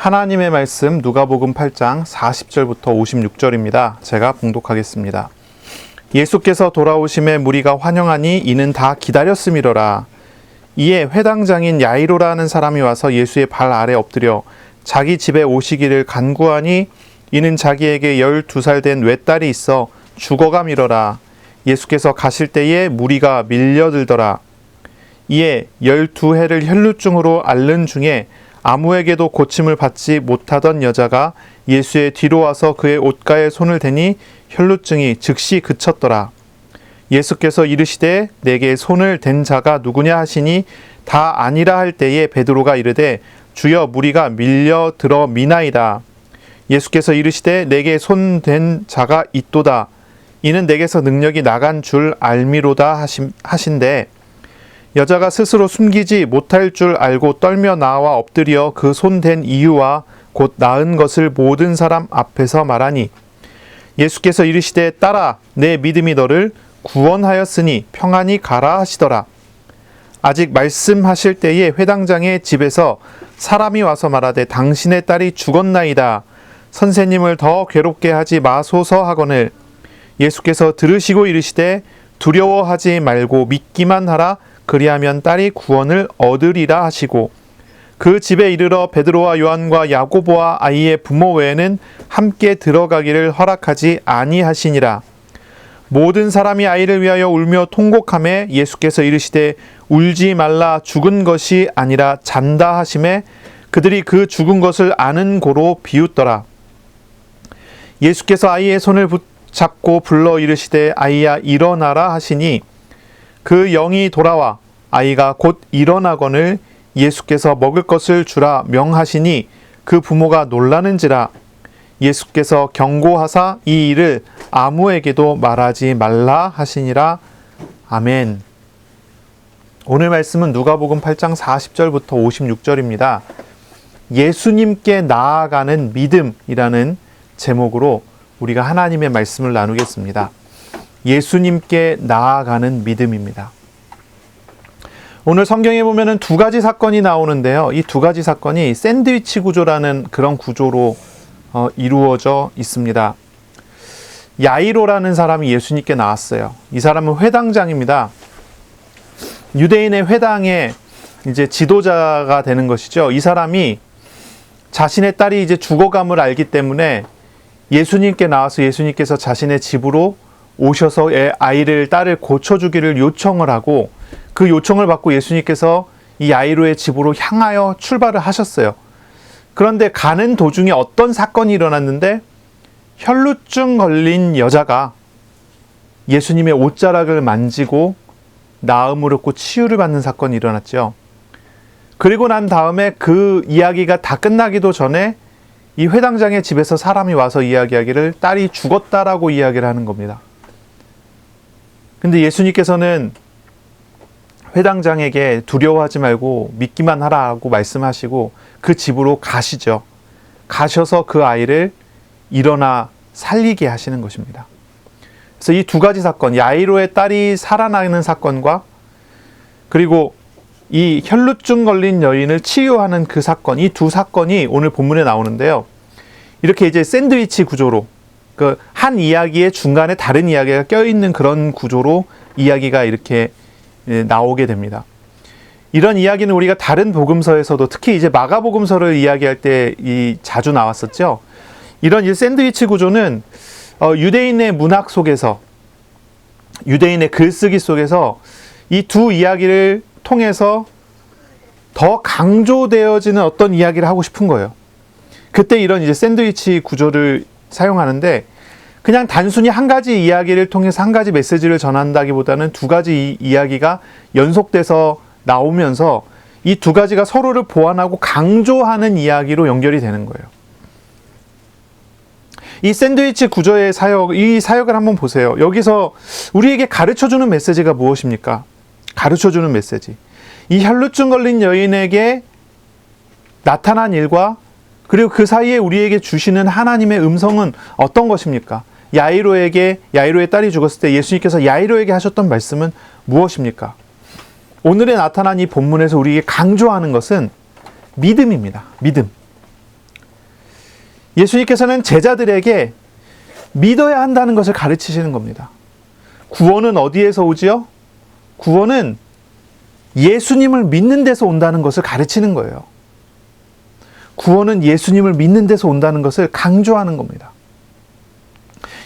하나님의 말씀 누가복음 8장 40절부터 56절입니다. 제가 봉독하겠습니다. 예수께서 돌아오심에 무리가 환영하니 이는 다 기다렸음이로라. 이에 회당장인 야이로라는 사람이 와서 예수의 발 아래 엎드려 자기 집에 오시기를 간구하니 이는 자기에게 12살 된 외딸이 있어 죽어가미러라. 예수께서 가실 때에 무리가 밀려들더라. 이에 12해를 혈루증으로 앓는 중에 아무에게도 고침을 받지 못하던 여자가 예수의 뒤로 와서 그의 옷가에 손을 대니 혈루증이 즉시 그쳤더라. 예수께서 이르시되 내게 손을 댄 자가 누구냐 하시니 다 아니라 할 때에 베드로가 이르되 주여 무리가 밀려들어 미나이다. 예수께서 이르시되 내게 손 댄 자가 있도다. 이는 내게서 능력이 나간 줄 알미로다 하신대 여자가 스스로 숨기지 못할 줄 알고 떨며 나와 엎드려 그 손 댄 이유와 곧 나은 것을 모든 사람 앞에서 말하니 예수께서 이르시되 딸아 내 믿음이 너를 구원하였으니 평안히 가라 하시더라. 아직 말씀하실 때에 회당장의 집에서 사람이 와서 말하되 당신의 딸이 죽었나이다. 선생님을 더 괴롭게 하지 마소서 하거늘 예수께서 들으시고 이르시되 두려워하지 말고 믿기만 하라. 그리하면 딸이 구원을 얻으리라 하시고 그 집에 이르러 베드로와 요한과 야고보와 아이의 부모 외에는 함께 들어가기를 허락하지 아니하시니라. 모든 사람이 아이를 위하여 울며 통곡하매 예수께서 이르시되 울지 말라 죽은 것이 아니라 잔다 하시매 그들이 그 죽은 것을 아는 고로 비웃더라. 예수께서 아이의 손을 붙잡고 불러 이르시되 아이야 일어나라 하시니 그 영이 돌아와 아이가 곧 일어나거늘 예수께서 먹을 것을 주라 명하시니 그 부모가 놀라는지라. 예수께서 경고하사 이 일을 아무에게도 말하지 말라 하시니라. 아멘. 오늘 말씀은 누가복음 8장 40절부터 56절입니다. 예수님께 나아가는 믿음이라는 제목으로 우리가 하나님의 말씀을 나누겠습니다. 예수님께 나아가는 믿음입니다. 오늘 성경에 보면은 두 가지 사건이 나오는데요. 이 두 가지 사건이 샌드위치 구조라는 그런 구조로 이루어져 있습니다. 야이로라는 사람이 예수님께 나왔어요. 이 사람은 회당장입니다. 유대인의 회당의 이제 지도자가 되는 것이죠. 이 사람이 자신의 딸이 이제 죽어감을 알기 때문에 예수님께 나와서 예수님께서 자신의 집으로 오셔서 딸을 고쳐주기를 요청을 하고 그 요청을 받고 예수님께서 이 야이로의 집으로 향하여 출발을 하셨어요. 그런데 가는 도중에 어떤 사건이 일어났는데 혈루증 걸린 여자가 예수님의 옷자락을 만지고 나음을 얻고 치유를 받는 사건이 일어났죠. 그리고 난 다음에 그 이야기가 다 끝나기도 전에 이 회당장의 집에서 사람이 와서 이야기하기를 딸이 죽었다라고 이야기를 하는 겁니다. 근데 예수님께서는 회당장에게 두려워하지 말고 믿기만 하라고 말씀하시고 그 집으로 가시죠. 가셔서 그 아이를 일어나 살리게 하시는 것입니다. 그래서 이 두 가지 사건, 야이로의 딸이 살아나는 사건과 그리고 이 혈루증 걸린 여인을 치유하는 그 사건, 이 두 사건이 오늘 본문에 나오는데요. 이렇게 이제 샌드위치 구조로 그 한 이야기의 중간에 다른 이야기가 껴있는 그런 구조로 이야기가 이렇게 나오게 됩니다. 이런 이야기는 우리가 다른 복음서에서도 특히 이제 마가복음서를 이야기할 때 자주 나왔었죠. 이런 이 샌드위치 구조는 유대인의 문학 속에서 유대인의 글쓰기 속에서 이 두 이야기를 통해서 더 강조되어지는 어떤 이야기를 하고 싶은 거예요. 그때 이런 이제 샌드위치 구조를 사용하는데 그냥 단순히 한 가지 이야기를 통해서 한 가지 메시지를 전한다기보다는 두 가지 이야기가 연속돼서 나오면서 이 두 가지가 서로를 보완하고 강조하는 이야기로 연결이 되는 거예요. 이 샌드위치 구조의 이 사역을 한번 보세요. 여기서 우리에게 가르쳐주는 메시지가 무엇입니까? 가르쳐주는 메시지. 이 혈루증 걸린 여인에게 나타난 일과 그리고 그 사이에 우리에게 주시는 하나님의 음성은 어떤 것입니까? 야이로의 딸이 죽었을 때 예수님께서 야이로에게 하셨던 말씀은 무엇입니까? 오늘에 나타난 이 본문에서 우리에게 강조하는 것은 믿음입니다. 믿음. 예수님께서는 제자들에게 믿어야 한다는 것을 가르치시는 겁니다. 구원은 어디에서 오지요? 구원은 예수님을 믿는 데서 온다는 것을 가르치는 거예요. 구원은 예수님을 믿는 데서 온다는 것을 강조하는 겁니다.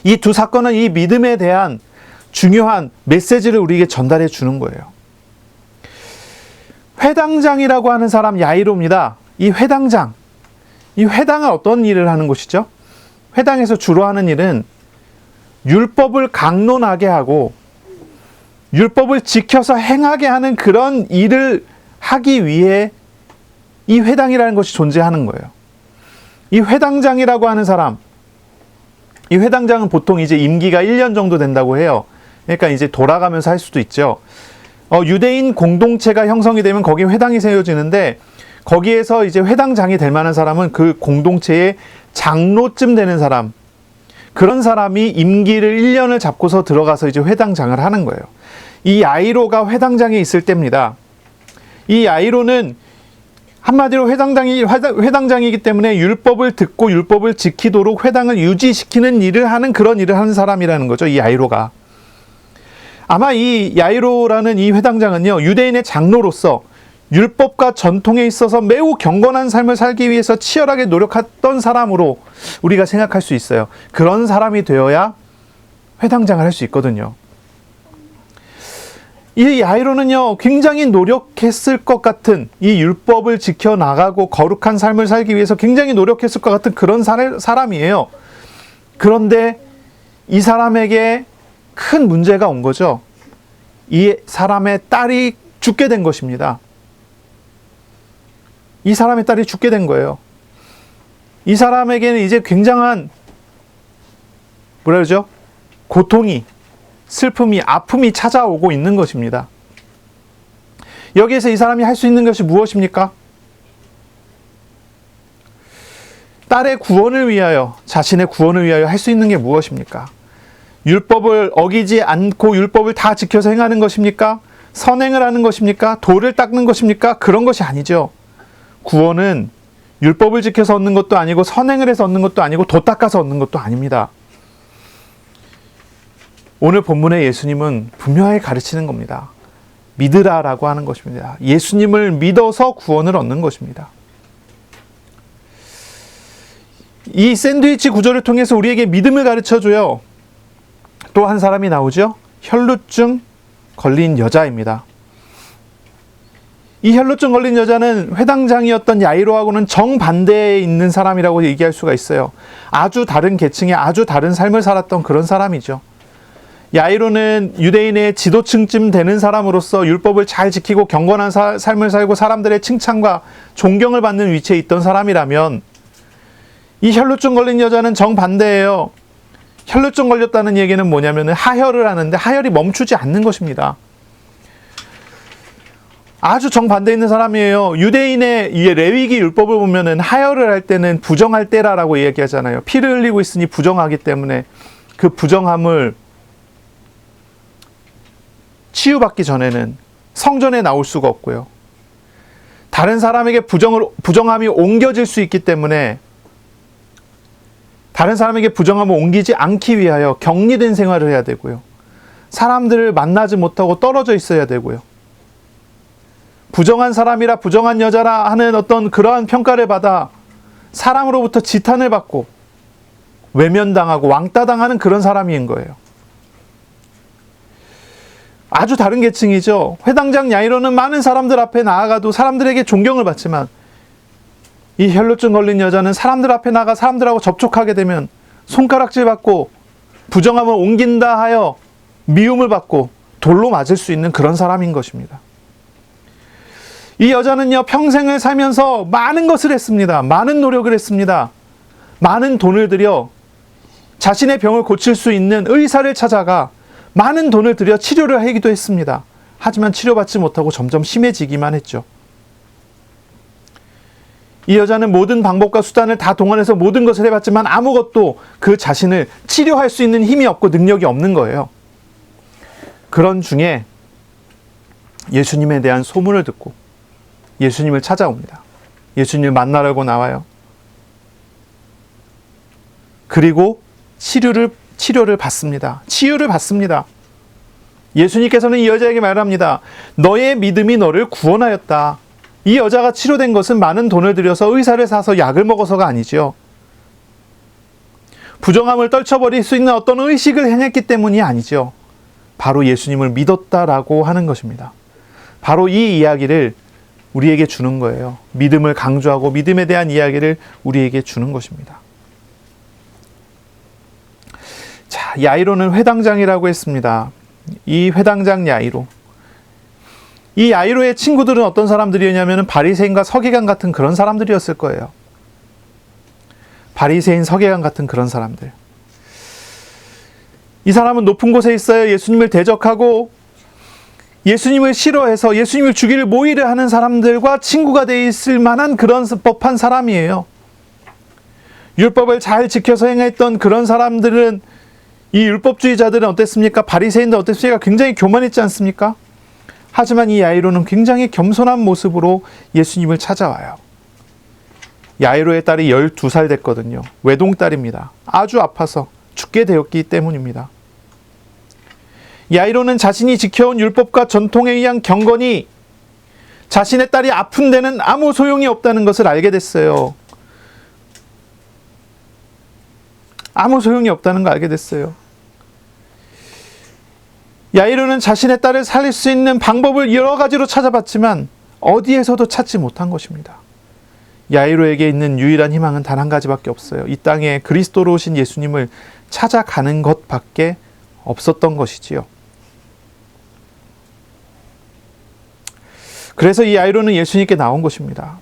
이 두 사건은 이 믿음에 대한 중요한 메시지를 우리에게 전달해 주는 거예요. 회당장이라고 하는 사람 야이로입니다. 이 회당장은 어떤 일을 하는 곳이죠? 회당에서 주로 하는 일은 율법을 강론하게 하고 율법을 지켜서 행하게 하는 그런 일을 하기 위해 이 회당이라는 것이 존재하는 거예요. 이 회당장이라고 하는 사람, 이 회당장은 보통 이제 임기가 1년 정도 된다고 해요. 그러니까 이제 돌아가면서 할 수도 있죠. 유대인 공동체가 형성이 되면 거기에 회당이 세워지는데 거기에서 이제 회당장이 될 만한 사람은 그 공동체의 장로쯤 되는 사람, 그런 사람이 임기를 1년을 잡고서 들어가서 이제 회당장을 하는 거예요. 이 야이로가 회당장에 있을 때입니다. 이 야이로는 한마디로 회당장이기 때문에 율법을 듣고 율법을 지키도록 회당을 유지시키는 일을 하는 그런 일을 하는 사람이라는 거죠. 이 야이로가. 아마 이 야이로라는 이 회당장은요, 유대인의 장로로서 율법과 전통에 있어서 매우 경건한 삶을 살기 위해서 치열하게 노력했던 사람으로 우리가 생각할 수 있어요. 그런 사람이 되어야 회당장을 할 수 있거든요. 이 야이로는요, 굉장히 노력했을 것 같은, 이 율법을 지켜나가고 거룩한 삶을 살기 위해서 굉장히 노력했을 것 같은 그런 사람이에요. 그런데 이 사람에게 큰 문제가 온 거죠. 이 사람의 딸이 죽게 된 것입니다. 이 사람의 딸이 죽게 된 거예요. 이 사람에게는 이제 굉장한 뭐라 그러죠? 고통이, 슬픔이, 아픔이 찾아오고 있는 것입니다. 여기에서 이 사람이 할 수 있는 것이 무엇입니까? 딸의 구원을 위하여, 자신의 구원을 위하여 할 수 있는 게 무엇입니까? 율법을 어기지 않고 율법을 다 지켜서 행하는 것입니까? 선행을 하는 것입니까? 돌을 닦는 것입니까? 그런 것이 아니죠. 구원은 율법을 지켜서 얻는 것도 아니고 선행을 해서 얻는 것도 아니고 도 닦아서 얻는 것도 아닙니다. 오늘 본문의 예수님은 분명하게 가르치는 겁니다. 믿으라라고 하는 것입니다. 예수님을 믿어서 구원을 얻는 것입니다. 이 샌드위치 구조를 통해서 우리에게 믿음을 가르쳐줘요. 또 한 사람이 나오죠. 혈루증 걸린 여자입니다. 이 혈루증 걸린 여자는 회당장이었던 야이로하고는 정반대에 있는 사람이라고 얘기할 수가 있어요. 아주 다른 계층의 아주 다른 삶을 살았던 그런 사람이죠. 야이로는 유대인의 지도층쯤 되는 사람으로서 율법을 잘 지키고 경건한 삶을 살고 사람들의 칭찬과 존경을 받는 위치에 있던 사람이라면, 이 혈루증 걸린 여자는 정반대예요. 혈루증 걸렸다는 얘기는 뭐냐면 하혈을 하는데 하혈이 멈추지 않는 것입니다. 아주 정반대에 있는 사람이에요. 유대인의 이 레위기 율법을 보면은 하혈을 할 때는 부정할 때라고 얘기하잖아요. 피를 흘리고 있으니 부정하기 때문에 그 부정함을 치유받기 전에는 성전에 나올 수가 없고요. 다른 사람에게 부정함이 옮겨질 수 있기 때문에 다른 사람에게 부정함을 옮기지 않기 위하여 격리된 생활을 해야 되고요. 사람들을 만나지 못하고 떨어져 있어야 되고요. 부정한 사람이라 부정한 여자라 하는 어떤 그러한 평가를 받아 사람으로부터 지탄을 받고 외면당하고 왕따당하는 그런 사람인 거예요. 아주 다른 계층이죠. 회당장 야이로는 많은 사람들 앞에 나아가도 사람들에게 존경을 받지만, 이 혈루증 걸린 여자는 사람들 앞에 나가 사람들하고 접촉하게 되면 손가락질 받고 부정함을 옮긴다 하여 미움을 받고 돌로 맞을 수 있는 그런 사람인 것입니다. 이 여자는요, 평생을 살면서 많은 것을 했습니다. 많은 노력을 했습니다. 많은 돈을 들여 자신의 병을 고칠 수 있는 의사를 찾아가 많은 돈을 들여 치료를 하기도 했습니다. 하지만 치료받지 못하고 점점 심해지기만 했죠. 이 여자는 모든 방법과 수단을 다 동원해서 모든 것을 해봤지만 아무것도 그 자신을 치료할 수 있는 힘이 없고 능력이 없는 거예요. 그런 중에 예수님에 대한 소문을 듣고 예수님을 찾아옵니다. 예수님을 만나려고 나와요. 그리고 치료를 받습니다. 치유를 받습니다. 예수님께서는 이 여자에게 말합니다. 너의 믿음이 너를 구원하였다. 이 여자가 치료된 것은 많은 돈을 들여서 의사를 사서 약을 먹어서가 아니지요. 부정함을 떨쳐버릴 수 있는 어떤 의식을 행했기 때문이 아니죠. 바로 예수님을 믿었다라고 하는 것입니다. 바로 이 이야기를 우리에게 주는 거예요. 믿음을 강조하고 믿음에 대한 이야기를 우리에게 주는 것입니다. 자, 야이로는 회당장이라고 했습니다. 이 회당장 야이로. 이 야이로의 친구들은 어떤 사람들이었냐면 바리새인과 서기관 같은 그런 사람들이었을 거예요. 바리새인, 서기관 같은 그런 사람들. 이 사람은 높은 곳에 있어야 예수님을 대적하고 예수님을 싫어해서 예수님을 죽이를 모의를 하는 사람들과 친구가 돼 있을 만한 그런 법한 사람이에요. 율법을 잘 지켜서 행했던 그런 사람들은, 이 율법주의자들은 어땠습니까? 바리새인들 어땠습니까? 굉장히 교만했지 않습니까? 하지만 이 야이로는 굉장히 겸손한 모습으로 예수님을 찾아와요. 야이로의 딸이 12살 됐거든요. 외동딸입니다. 아주 아파서 죽게 되었기 때문입니다. 야이로는 자신이 지켜온 율법과 전통에 의한 경건이 자신의 딸이 아픈 데는 아무 소용이 없다는 것을 알게 됐어요. 아무 소용이 없다는 걸 알게 됐어요. 야이로는 자신의 딸을 살릴 수 있는 방법을 여러 가지로 찾아봤지만 어디에서도 찾지 못한 것입니다. 야이로에게 있는 유일한 희망은 단 한 가지밖에 없어요. 이 땅에 그리스도로 오신 예수님을 찾아가는 것밖에 없었던 것이지요. 그래서 이 야이로는 예수님께 나온 것입니다.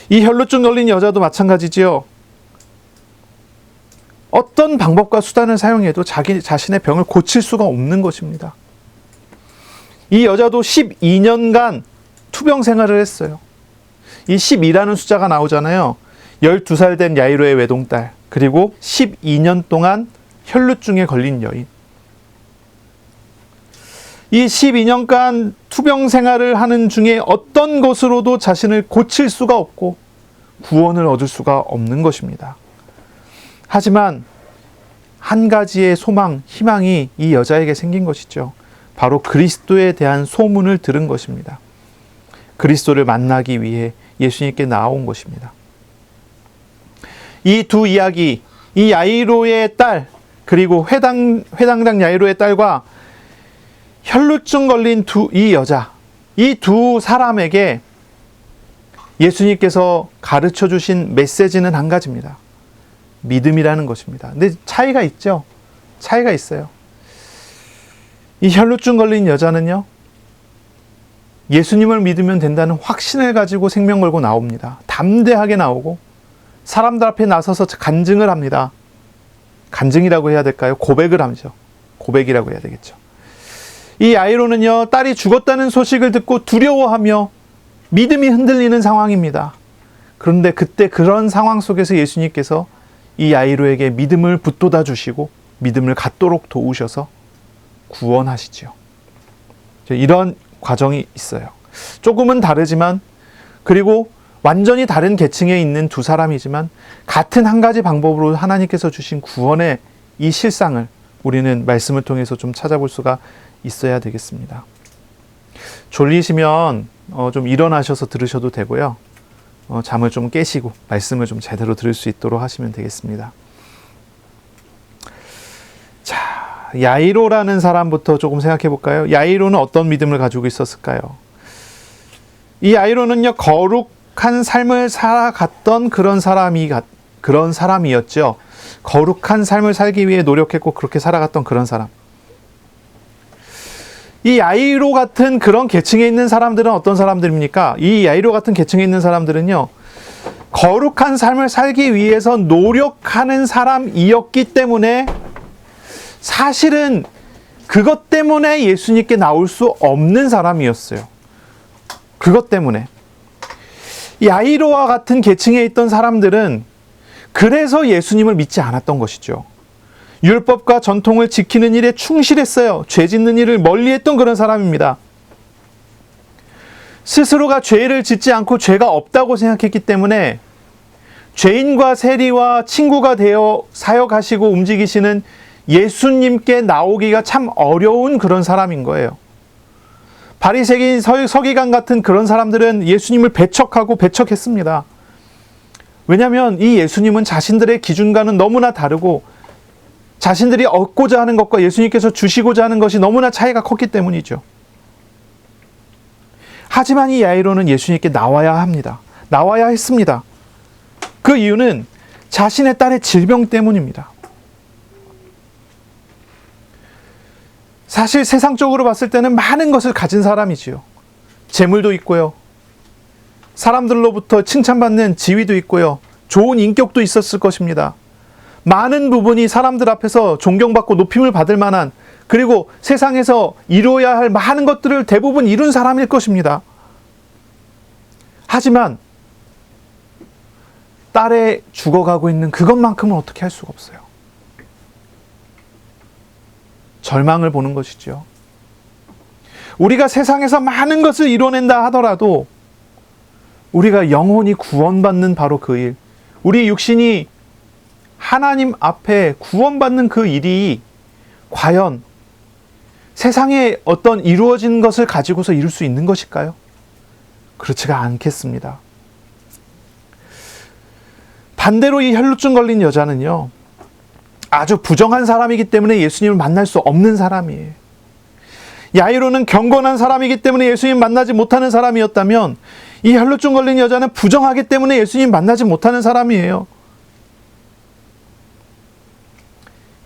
이 혈루증 걸린 여자도 마찬가지지요. 어떤 방법과 수단을 사용해도 자신의 병을 고칠 수가 없는 것입니다. 이 여자도 12년간 투병 생활을 했어요. 이 12라는 숫자가 나오잖아요. 12살 된 야이로의 외동딸, 그리고 12년 동안 혈루증에 걸린 여인. 이 12년간 투병 생활을 하는 중에 어떤 것으로도 자신을 고칠 수가 없고 구원을 얻을 수가 없는 것입니다. 하지만 한 가지의 소망, 희망이 이 여자에게 생긴 것이죠. 바로 그리스도에 대한 소문을 들은 것입니다. 그리스도를 만나기 위해 예수님께 나온 것입니다. 이 두 이야기, 이 야이로의 딸, 그리고 회당장 야이로의 딸과 혈루증 걸린 이 여자, 이 두 사람에게 예수님께서 가르쳐 주신 메시지는 한 가지입니다. 믿음이라는 것입니다. 근데 차이가 있죠? 차이가 있어요. 이 혈루증 걸린 여자는요, 예수님을 믿으면 된다는 확신을 가지고 생명 걸고 나옵니다. 담대하게 나오고 사람들 앞에 나서서 간증을 합니다. 간증이라고 해야 될까요? 고백을 하죠. 고백이라고 해야 되겠죠. 이 야이로는요, 딸이 죽었다는 소식을 듣고 두려워하며 믿음이 흔들리는 상황입니다. 그런데 그때 그런 상황 속에서 예수님께서 이 야이로에게 믿음을 붙돋아 주시고 믿음을 갖도록 도우셔서 구원하시죠. 이런 과정이 있어요. 조금은 다르지만, 그리고 완전히 다른 계층에 있는 두 사람이지만 같은 한 가지 방법으로 하나님께서 주신 구원의 이 실상을 우리는 말씀을 통해서 좀 찾아볼 수가 있어야 되겠습니다. 졸리시면 좀 일어나셔서 들으셔도 되고요. 잠을 좀 깨시고 말씀을 좀 제대로 들을 수 있도록 하시면 되겠습니다. 자, 야이로라는 사람부터 조금 생각해 볼까요? 야이로는 어떤 믿음을 가지고 있었을까요? 이 야이로는요, 거룩한 삶을 살아갔던 그런 사람이었죠. 거룩한 삶을 살기 위해 노력했고 그렇게 살아갔던 그런 사람. 이 야이로 같은 그런 계층에 있는 사람들은 어떤 사람들입니까? 이 야이로 같은 계층에 있는 사람들은요, 거룩한 삶을 살기 위해서 노력하는 사람이었기 때문에 사실은 그것 때문에 예수님께 나올 수 없는 사람이었어요. 그것 때문에. 야이로와 같은 계층에 있던 사람들은 그래서 예수님을 믿지 않았던 것이죠. 율법과 전통을 지키는 일에 충실했어요. 죄 짓는 일을 멀리했던 그런 사람입니다. 스스로가 죄를 짓지 않고 죄가 없다고 생각했기 때문에 죄인과 세리와 친구가 되어 사역하시고 움직이시는 예수님께 나오기가 참 어려운 그런 사람인 거예요. 바리새인, 서기관 같은 그런 사람들은 예수님을 배척하고 배척했습니다. 왜냐하면 이 예수님은 자신들의 기준과는 너무나 다르고 자신들이 얻고자 하는 것과 예수님께서 주시고자 하는 것이 너무나 차이가 컸기 때문이죠. 하지만 이 야이로는 예수님께 나와야 합니다. 나와야 했습니다. 그 이유는 자신의 딸의 질병 때문입니다. 사실 세상적으로 봤을 때는 많은 것을 가진 사람이지요. 재물도 있고요. 사람들로부터 칭찬받는 지위도 있고요. 좋은 인격도 있었을 것입니다. 많은 부분이 사람들 앞에서 존경받고 높임을 받을 만한, 그리고 세상에서 이루어야 할 많은 것들을 대부분 이룬 사람일 것입니다. 하지만 딸의 죽어가고 있는 그것만큼은 어떻게 할 수가 없어요. 절망을 보는 것이죠. 우리가 세상에서 많은 것을 이뤄낸다 하더라도 우리가 영혼이 구원받는 바로 그 일, 우리 육신이 하나님 앞에 구원받는 그 일이 과연 세상에 어떤 이루어진 것을 가지고서 이룰 수 있는 것일까요? 그렇지가 않겠습니다. 반대로 이 혈루증 걸린 여자는요, 아주 부정한 사람이기 때문에 예수님을 만날 수 없는 사람이에요. 야이로는 경건한 사람이기 때문에 예수님 만나지 못하는 사람이었다면, 이 혈루증 걸린 여자는 부정하기 때문에 예수님 만나지 못하는 사람이에요.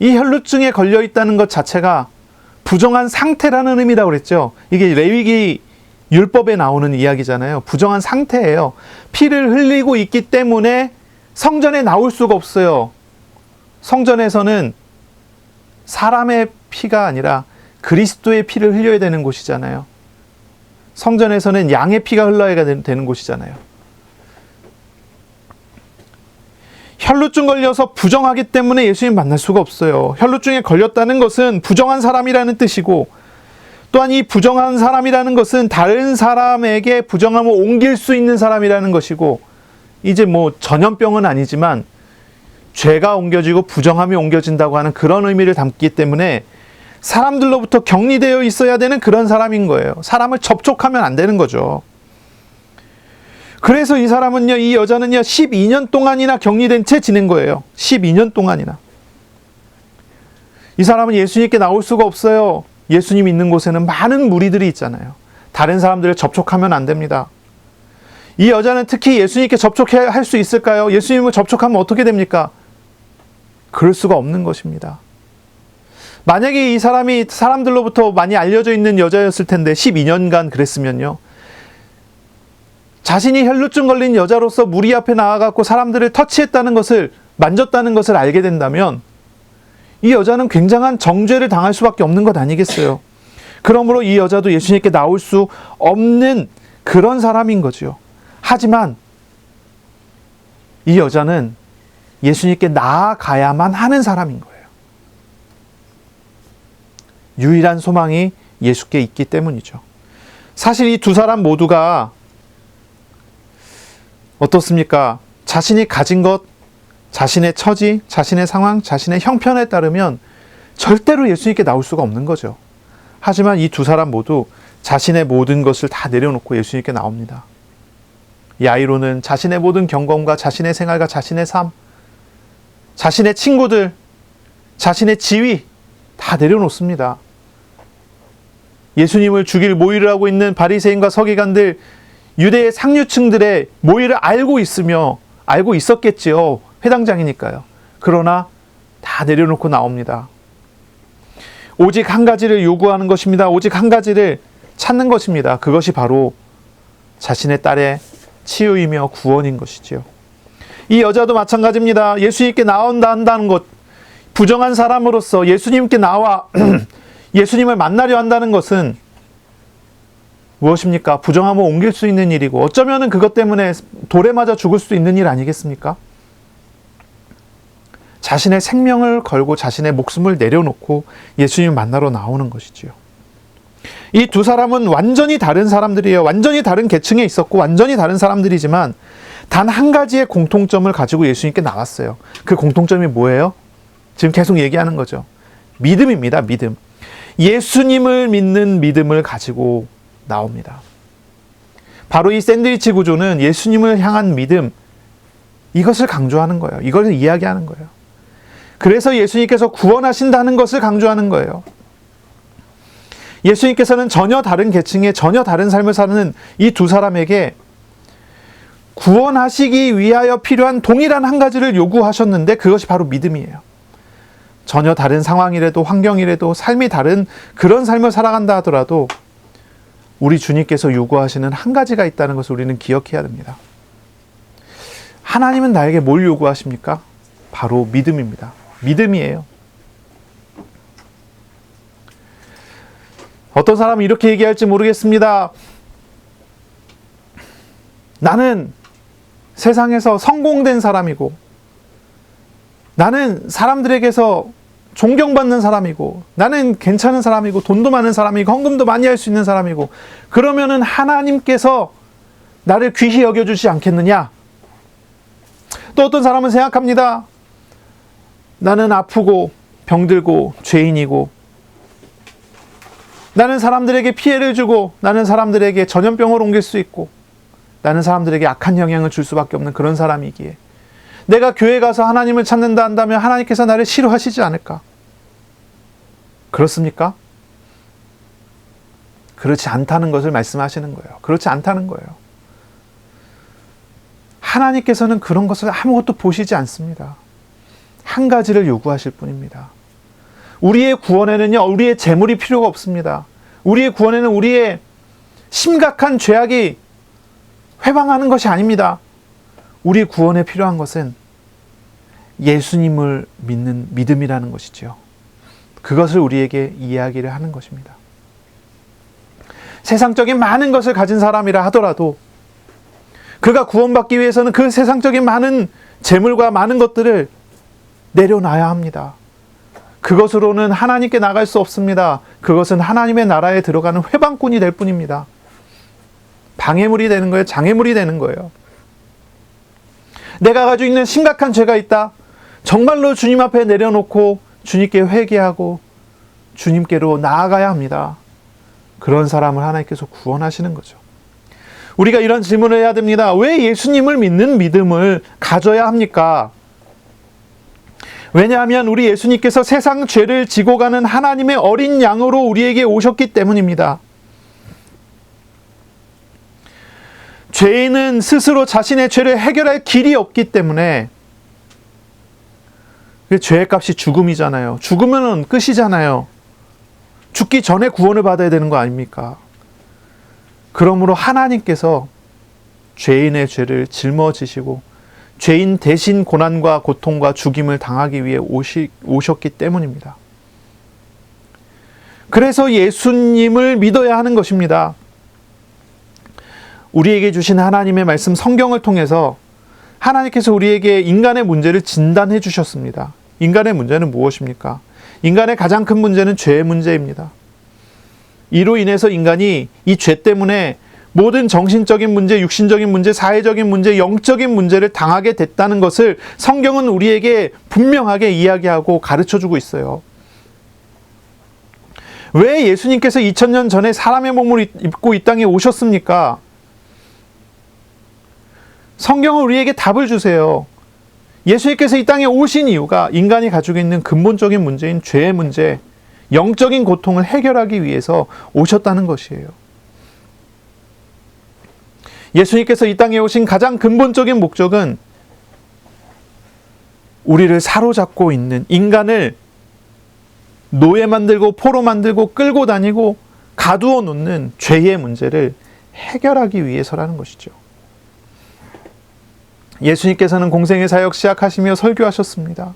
이 혈루증에 걸려 있다는 것 자체가 부정한 상태라는 의미라고 그랬죠. 이게 레위기 율법에 나오는 이야기잖아요. 부정한 상태예요. 피를 흘리고 있기 때문에 성전에 나올 수가 없어요. 성전에서는 사람의 피가 아니라 그리스도의 피를 흘려야 되는 곳이잖아요. 성전에서는 양의 피가 흘러야 되는 곳이잖아요. 혈루증 걸려서 부정하기 때문에 예수님 만날 수가 없어요. 혈루증에 걸렸다는 것은 부정한 사람이라는 뜻이고, 또한 이 부정한 사람이라는 것은 다른 사람에게 부정함을 옮길 수 있는 사람이라는 것이고, 이제 뭐 전염병은 아니지만 죄가 옮겨지고 부정함이 옮겨진다고 하는 그런 의미를 담기 때문에 사람들로부터 격리되어 있어야 되는 그런 사람인 거예요. 사람을 접촉하면 안 되는 거죠. 그래서 이 사람은요, 이 여자는요, 12년 동안이나 격리된 채 지낸 거예요. 12년 동안이나. 이 사람은 예수님께 나올 수가 없어요. 예수님 있는 곳에는 많은 무리들이 있잖아요. 다른 사람들을 접촉하면 안 됩니다. 이 여자는 특히 예수님께 접촉할 수 있을까요? 예수님을 접촉하면 어떻게 됩니까? 그럴 수가 없는 것입니다. 만약에 이 사람이 사람들로부터 많이 알려져 있는 여자였을 텐데 12년간 그랬으면요, 자신이 혈루증 걸린 여자로서 무리 앞에 나와갖고 사람들을 터치했다는 것을, 만졌다는 것을 알게 된다면 이 여자는 굉장한 정죄를 당할 수밖에 없는 것 아니겠어요? 그러므로 이 여자도 예수님께 나올 수 없는 그런 사람인 거죠. 하지만 이 여자는 예수님께 나아가야만 하는 사람인 거예요. 유일한 소망이 예수께 있기 때문이죠. 사실 이 두 사람 모두가 어떻습니까? 자신이 가진 것, 자신의 처지, 자신의 상황, 자신의 형편에 따르면 절대로 예수님께 나올 수가 없는 거죠. 하지만 이 두 사람 모두 자신의 모든 것을 다 내려놓고 예수님께 나옵니다. 야이로는 자신의 모든 경건과 자신의 생활과 자신의 삶, 자신의 친구들, 자신의 지위 다 내려놓습니다. 예수님을 죽일 모의를 하고 있는 바리새인과 서기관들, 유대의 상류층들의 모의를 알고 있었겠지요. 회당장이니까요. 그러나 다 내려놓고 나옵니다. 오직 한 가지를 요구하는 것입니다. 오직 한 가지를 찾는 것입니다. 그것이 바로 자신의 딸의 치유이며 구원인 것이지요. 이 여자도 마찬가지입니다. 예수님께 나온다 한다는 것, 부정한 사람으로서 예수님께 나와 예수님을 만나려 한다는 것은 무엇입니까? 부정함을 옮길 수 있는 일이고, 어쩌면 그것 때문에 돌에 맞아 죽을 수 있는 일 아니겠습니까? 자신의 생명을 걸고 자신의 목숨을 내려놓고 예수님을 만나러 나오는 것이지요. 이 두 사람은 완전히 다른 사람들이에요. 완전히 다른 계층에 있었고 완전히 다른 사람들이지만 단 한 가지의 공통점을 가지고 예수님께 나왔어요. 그 공통점이 뭐예요? 지금 계속 얘기하는 거죠. 믿음입니다. 믿음. 예수님을 믿는 믿음을 가지고 나옵니다. 바로 이 샌드위치 구조는 예수님을 향한 믿음, 이것을 강조하는 거예요. 이걸 이야기하는 거예요. 그래서 예수님께서 구원하신다는 것을 강조하는 거예요. 예수님께서는 전혀 다른 계층의 전혀 다른 삶을 사는 이 두 사람에게 구원하시기 위하여 필요한 동일한 한 가지를 요구하셨는데 그것이 바로 믿음이에요. 전혀 다른 상황이라도 환경이라도 삶이 다른 그런 삶을 살아간다 하더라도 우리 주님께서 요구하시는 한 가지가 있다는 것을 우리는 기억해야 됩니다. 하나님은 나에게 뭘 요구하십니까? 바로 믿음입니다. 믿음이에요. 어떤 사람은 이렇게 얘기할지 모르겠습니다. 나는 세상에서 성공된 사람이고, 나는 사람들에게서 존경받는 사람이고, 나는 괜찮은 사람이고, 돈도 많은 사람이고, 헌금도 많이 할 수 있는 사람이고, 그러면은 하나님께서 나를 귀히 여겨주지 않겠느냐? 또 어떤 사람은 생각합니다. 나는 아프고 병들고 죄인이고, 나는 사람들에게 피해를 주고, 나는 사람들에게 전염병을 옮길 수 있고, 나는 사람들에게 악한 영향을 줄 수밖에 없는 그런 사람이기에 내가 교회 가서 하나님을 찾는다 한다면 하나님께서 나를 싫어하시지 않을까? 그렇습니까? 그렇지 않다는 것을 말씀하시는 거예요. 그렇지 않다는 거예요. 하나님께서는 그런 것을 아무것도 보시지 않습니다. 한 가지를 요구하실 뿐입니다. 우리의 구원에는요, 우리의 재물이 필요가 없습니다. 우리의 구원에는 우리의 심각한 죄악이 회방하는 것이 아닙니다. 우리 구원에 필요한 것은 예수님을 믿는 믿음이라는 것이죠. 그것을 우리에게 이야기를 하는 것입니다. 세상적인 많은 것을 가진 사람이라 하더라도 그가 구원받기 위해서는 그 세상적인 많은 재물과 많은 것들을 내려놔야 합니다. 그것으로는 하나님께 나갈 수 없습니다. 그것은 하나님의 나라에 들어가는 회방꾼이 될 뿐입니다. 방해물이 되는 거예요. 장애물이 되는 거예요. 내가 가지고 있는 심각한 죄가 있다. 정말로 주님 앞에 내려놓고 주님께 회개하고 주님께로 나아가야 합니다. 그런 사람을 하나님께서 구원하시는 거죠. 우리가 이런 질문을 해야 됩니다. 왜 예수님을 믿는 믿음을 가져야 합니까? 왜냐하면 우리 예수님께서 세상 죄를 지고 가는 하나님의 어린 양으로 우리에게 오셨기 때문입니다. 죄인은 스스로 자신의 죄를 해결할 길이 없기 때문에, 죄의 값이 죽음이잖아요. 죽으면 끝이잖아요. 죽기 전에 구원을 받아야 되는 거 아닙니까? 그러므로 하나님께서 죄인의 죄를 짊어지시고 죄인 대신 고난과 고통과 죽임을 당하기 위해 오셨기 때문입니다. 그래서 예수님을 믿어야 하는 것입니다. 우리에게 주신 하나님의 말씀 성경을 통해서 하나님께서 우리에게 인간의 문제를 진단해 주셨습니다. 인간의 문제는 무엇입니까? 인간의 가장 큰 문제는 죄의 문제입니다. 이로 인해서 인간이 이 죄 때문에 모든 정신적인 문제, 육신적인 문제, 사회적인 문제, 영적인 문제를 당하게 됐다는 것을 성경은 우리에게 분명하게 이야기하고 가르쳐주고 있어요. 왜 예수님께서 2000년 전에 사람의 몸을 입고 이 땅에 오셨습니까? 성경은 우리에게 답을 주세요. 예수님께서 이 땅에 오신 이유가 인간이 가지고 있는 근본적인 문제인 죄의 문제, 영적인 고통을 해결하기 위해서 오셨다는 것이에요. 예수님께서 이 땅에 오신 가장 근본적인 목적은 우리를 사로잡고 있는 인간을 노예 만들고 포로 만들고 끌고 다니고 가두어 놓는 죄의 문제를 해결하기 위해서라는 것이죠. 예수님께서는 공생의 사역 시작하시며 설교하셨습니다.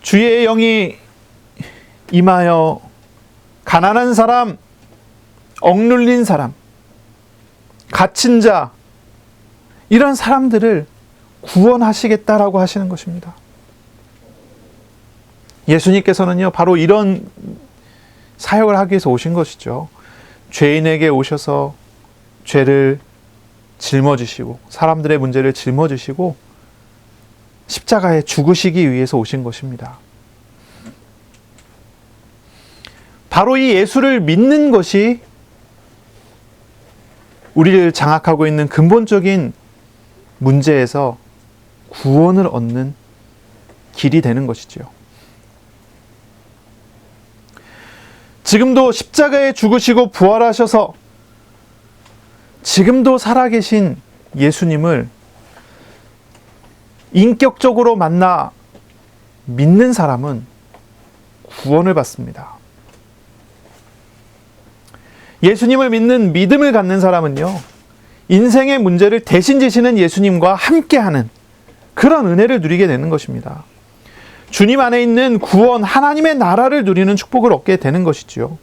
주의 영이 임하여 가난한 사람, 억눌린 사람, 갇힌 자, 이런 사람들을 구원하시겠다라고 하시는 것입니다. 예수님께서는요, 바로 이런 사역을 하기 위해서 오신 것이죠. 죄인에게 오셔서 죄를 짊어지시고 사람들의 문제를 짊어지시고 십자가에 죽으시기 위해서 오신 것입니다. 바로 이 예수를 믿는 것이 우리를 장악하고 있는 근본적인 문제에서 구원을 얻는 길이 되는 것이지요. 지금도 십자가에 죽으시고 부활하셔서 지금도 살아계신 예수님을 인격적으로 만나 믿는 사람은 구원을 받습니다. 예수님을 믿는 믿음을 갖는 사람은요, 인생의 문제를 대신 지시는 예수님과 함께하는 그런 은혜를 누리게 되는 것입니다. 주님 안에 있는 구원, 하나님의 나라를 누리는 축복을 얻게 되는 것이지요.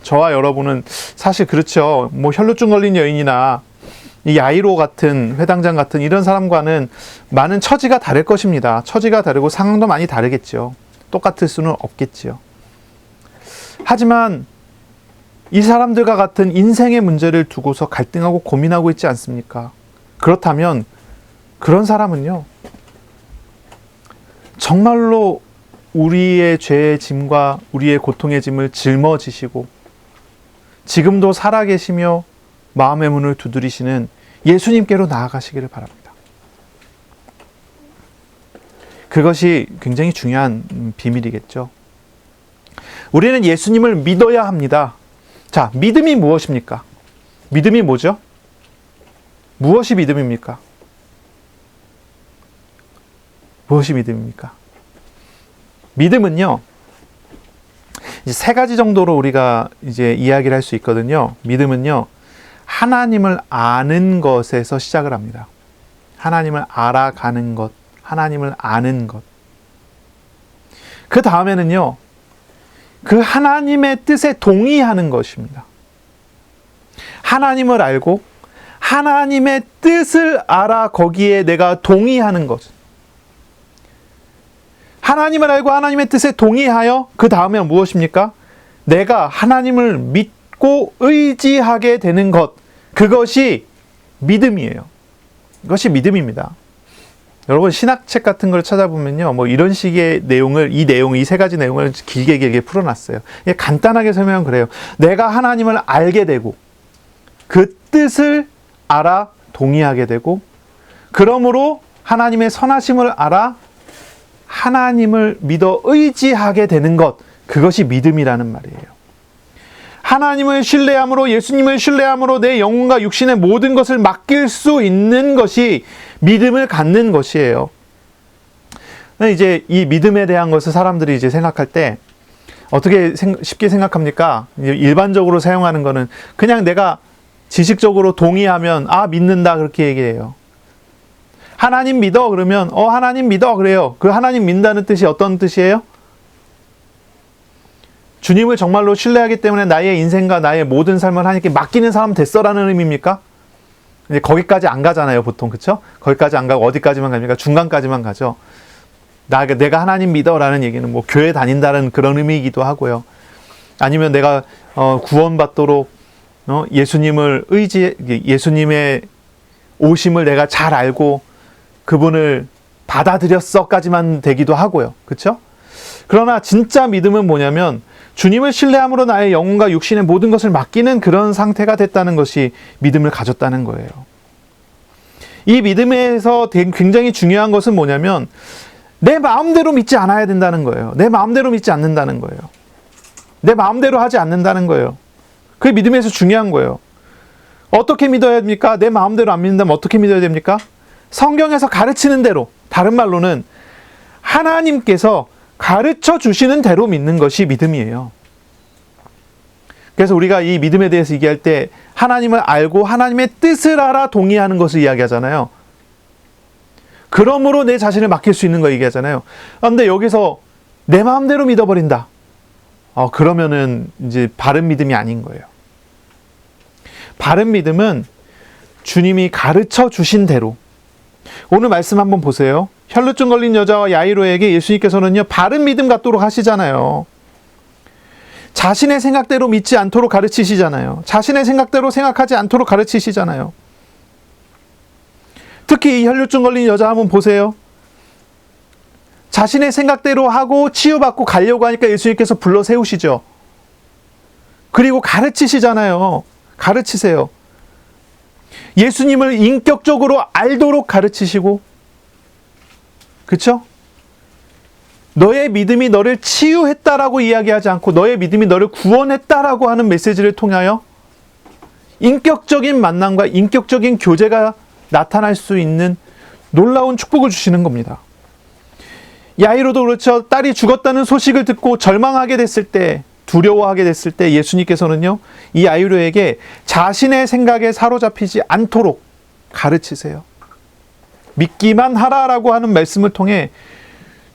저와 여러분은 사실 그렇죠. 혈루증 걸린 여인이나 이 야이로 같은 회당장 같은 이런 사람과는 많은 처지가 다를 것입니다. 처지가 다르고 상황도 많이 다르겠죠. 똑같을 수는 없겠지요. 하지만 이 사람들과 같은 인생의 문제를 두고서 갈등하고 고민하고 있지 않습니까? 그렇다면 그런 사람은요, 정말로 우리의 죄의 짐과 우리의 고통의 짐을 짊어지시고 지금도 살아계시며 마음의 문을 두드리시는 예수님께로 나아가시기를 바랍니다. 그것이 굉장히 중요한 비밀이겠죠. 우리는 예수님을 믿어야 합니다. 자, 믿음이 무엇입니까? 믿음이 뭐죠? 무엇이 믿음입니까? 무엇이 믿음입니까? 믿음은요, 이제 세 가지 정도로 우리가 이제 이야기를 할 수 있거든요. 믿음은요, 하나님을 아는 것에서 시작을 합니다. 하나님을 알아가는 것, 하나님을 아는 것. 그 다음에는요, 그 하나님의 뜻에 동의하는 것입니다. 하나님을 알고 하나님의 뜻을 알아 거기에 내가 동의하는 것. 하나님을 알고 하나님의 뜻에 동의하여 그 다음에 무엇입니까? 내가 하나님을 믿고 의지하게 되는 것. 그것이 믿음이에요. 이것이 믿음입니다. 여러분 신학책 같은 걸 찾아보면요, 이런 식의 내용을, 이 세 가지 내용을 길게 풀어놨어요. 간단하게 설명은 그래요. 내가 하나님을 알게 되고 그 뜻을 알아 동의하게 되고, 그러므로 하나님의 선하심을 알아 하나님을 믿어 의지하게 되는 것, 그것이 믿음이라는 말이에요. 하나님을 신뢰함으로, 예수님을 신뢰함으로 내 영혼과 육신의 모든 것을 맡길 수 있는 것이 믿음을 갖는 것이에요. 이제 이 믿음에 대한 것을 사람들이 이제 생각할 때 어떻게 쉽게 생각합니까? 일반적으로 사용하는 거는 그냥 내가 지식적으로 동의하면 믿는다 그렇게 얘기해요. 하나님 믿어 그러면 하나님 믿어 그래요. 그 하나님 믿는다는 뜻이 어떤 뜻이에요? 주님을 정말로 신뢰하기 때문에 나의 인생과 나의 모든 삶을 하나님께 맡기는 사람 됐어라는 의미입니까? 이제 거기까지 안 가잖아요, 보통. 그쵸? 거기까지 안 가고 어디까지만 갑니까? 중간까지만 가죠. 내가 하나님 믿어라는 얘기는 교회 다닌다는 그런 의미이기도 하고요. 아니면 내가 구원받도록 예수님의 오심을 내가 잘 알고 그분을 받아들였어까지만 되기도 하고요. 그쵸? 그러나 진짜 믿음은 뭐냐면 주님을 신뢰함으로 나의 영혼과 육신의 모든 것을 맡기는 그런 상태가 됐다는 것이 믿음을 가졌다는 거예요. 이 믿음에서 굉장히 중요한 것은 뭐냐면 내 마음대로 믿지 않아야 된다는 거예요. 내 마음대로 믿지 않는다는 거예요. 내 마음대로 하지 않는다는 거예요. 그게 믿음에서 중요한 거예요. 어떻게 믿어야 됩니까? 내 마음대로 안 믿는다면 어떻게 믿어야 됩니까? 성경에서 가르치는 대로, 다른 말로는 하나님께서 가르쳐 주시는 대로 믿는 것이 믿음이에요. 그래서 우리가 이 믿음에 대해서 얘기할 때 하나님을 알고 하나님의 뜻을 알아 동의하는 것을 이야기하잖아요. 그러므로 내 자신을 맡길 수 있는 거 얘기하잖아요. 그런데 여기서 내 마음대로 믿어버린다. 그러면은 이제 바른 믿음이 아닌 거예요. 바른 믿음은 주님이 가르쳐 주신 대로. 오늘 말씀 한번 보세요. 혈루증 걸린 여자와 야이로에게 예수님께서는요, 바른 믿음 갖도록 하시잖아요. 자신의 생각대로 믿지 않도록 가르치시잖아요. 자신의 생각대로 생각하지 않도록 가르치시잖아요. 특히 이 혈루증 걸린 여자 한번 보세요. 자신의 생각대로 하고 치유받고 가려고 하니까 예수님께서 불러 세우시죠. 그리고 가르치시잖아요. 가르치세요. 예수님을 인격적으로 알도록 가르치시고, 그쵸? 너의 믿음이 너를 치유했다라고 이야기하지 않고 너의 믿음이 너를 구원했다라고 하는 메시지를 통하여 인격적인 만남과 인격적인 교제가 나타날 수 있는 놀라운 축복을 주시는 겁니다. 야이로도 그렇죠. 딸이 죽었다는 소식을 듣고 절망하게 됐을 때, 두려워하게 됐을 때 예수님께서는요, 이 야이로에게 자신의 생각에 사로잡히지 않도록 가르치세요. 믿기만 하라라고 하는 말씀을 통해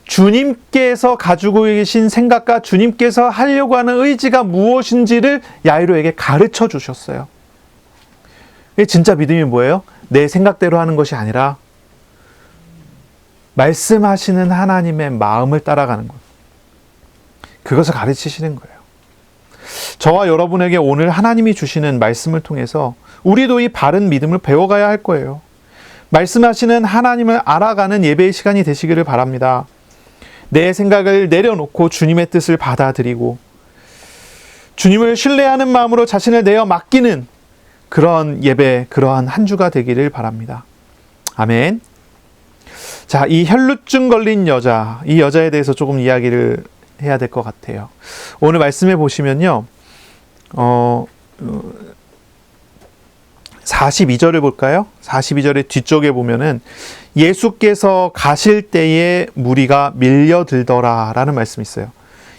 주님께서 가지고 계신 생각과 주님께서 하려고 하는 의지가 무엇인지를 야이로에게 가르쳐 주셨어요. 진짜 믿음이 뭐예요? 내 생각대로 하는 것이 아니라 말씀하시는 하나님의 마음을 따라가는 것. 그것을 가르치시는 거예요. 저와 여러분에게 오늘 하나님이 주시는 말씀을 통해서 우리도 이 바른 믿음을 배워가야 할 거예요. 말씀하시는 하나님을 알아가는 예배의 시간이 되시기를 바랍니다. 내 생각을 내려놓고 주님의 뜻을 받아들이고 주님을 신뢰하는 마음으로 자신을 내어 맡기는 그런 예배, 그러한 한 주가 되기를 바랍니다. 아멘. 자, 이 혈루증 걸린 여자, 이 여자에 대해서 조금 이야기를 해야 될 것 같아요. 오늘 말씀해 보시면요, 42절을 볼까요? 42절의 뒤쪽에 보면은 예수께서 가실 때에 무리가 밀려들더라 라는 말씀이 있어요.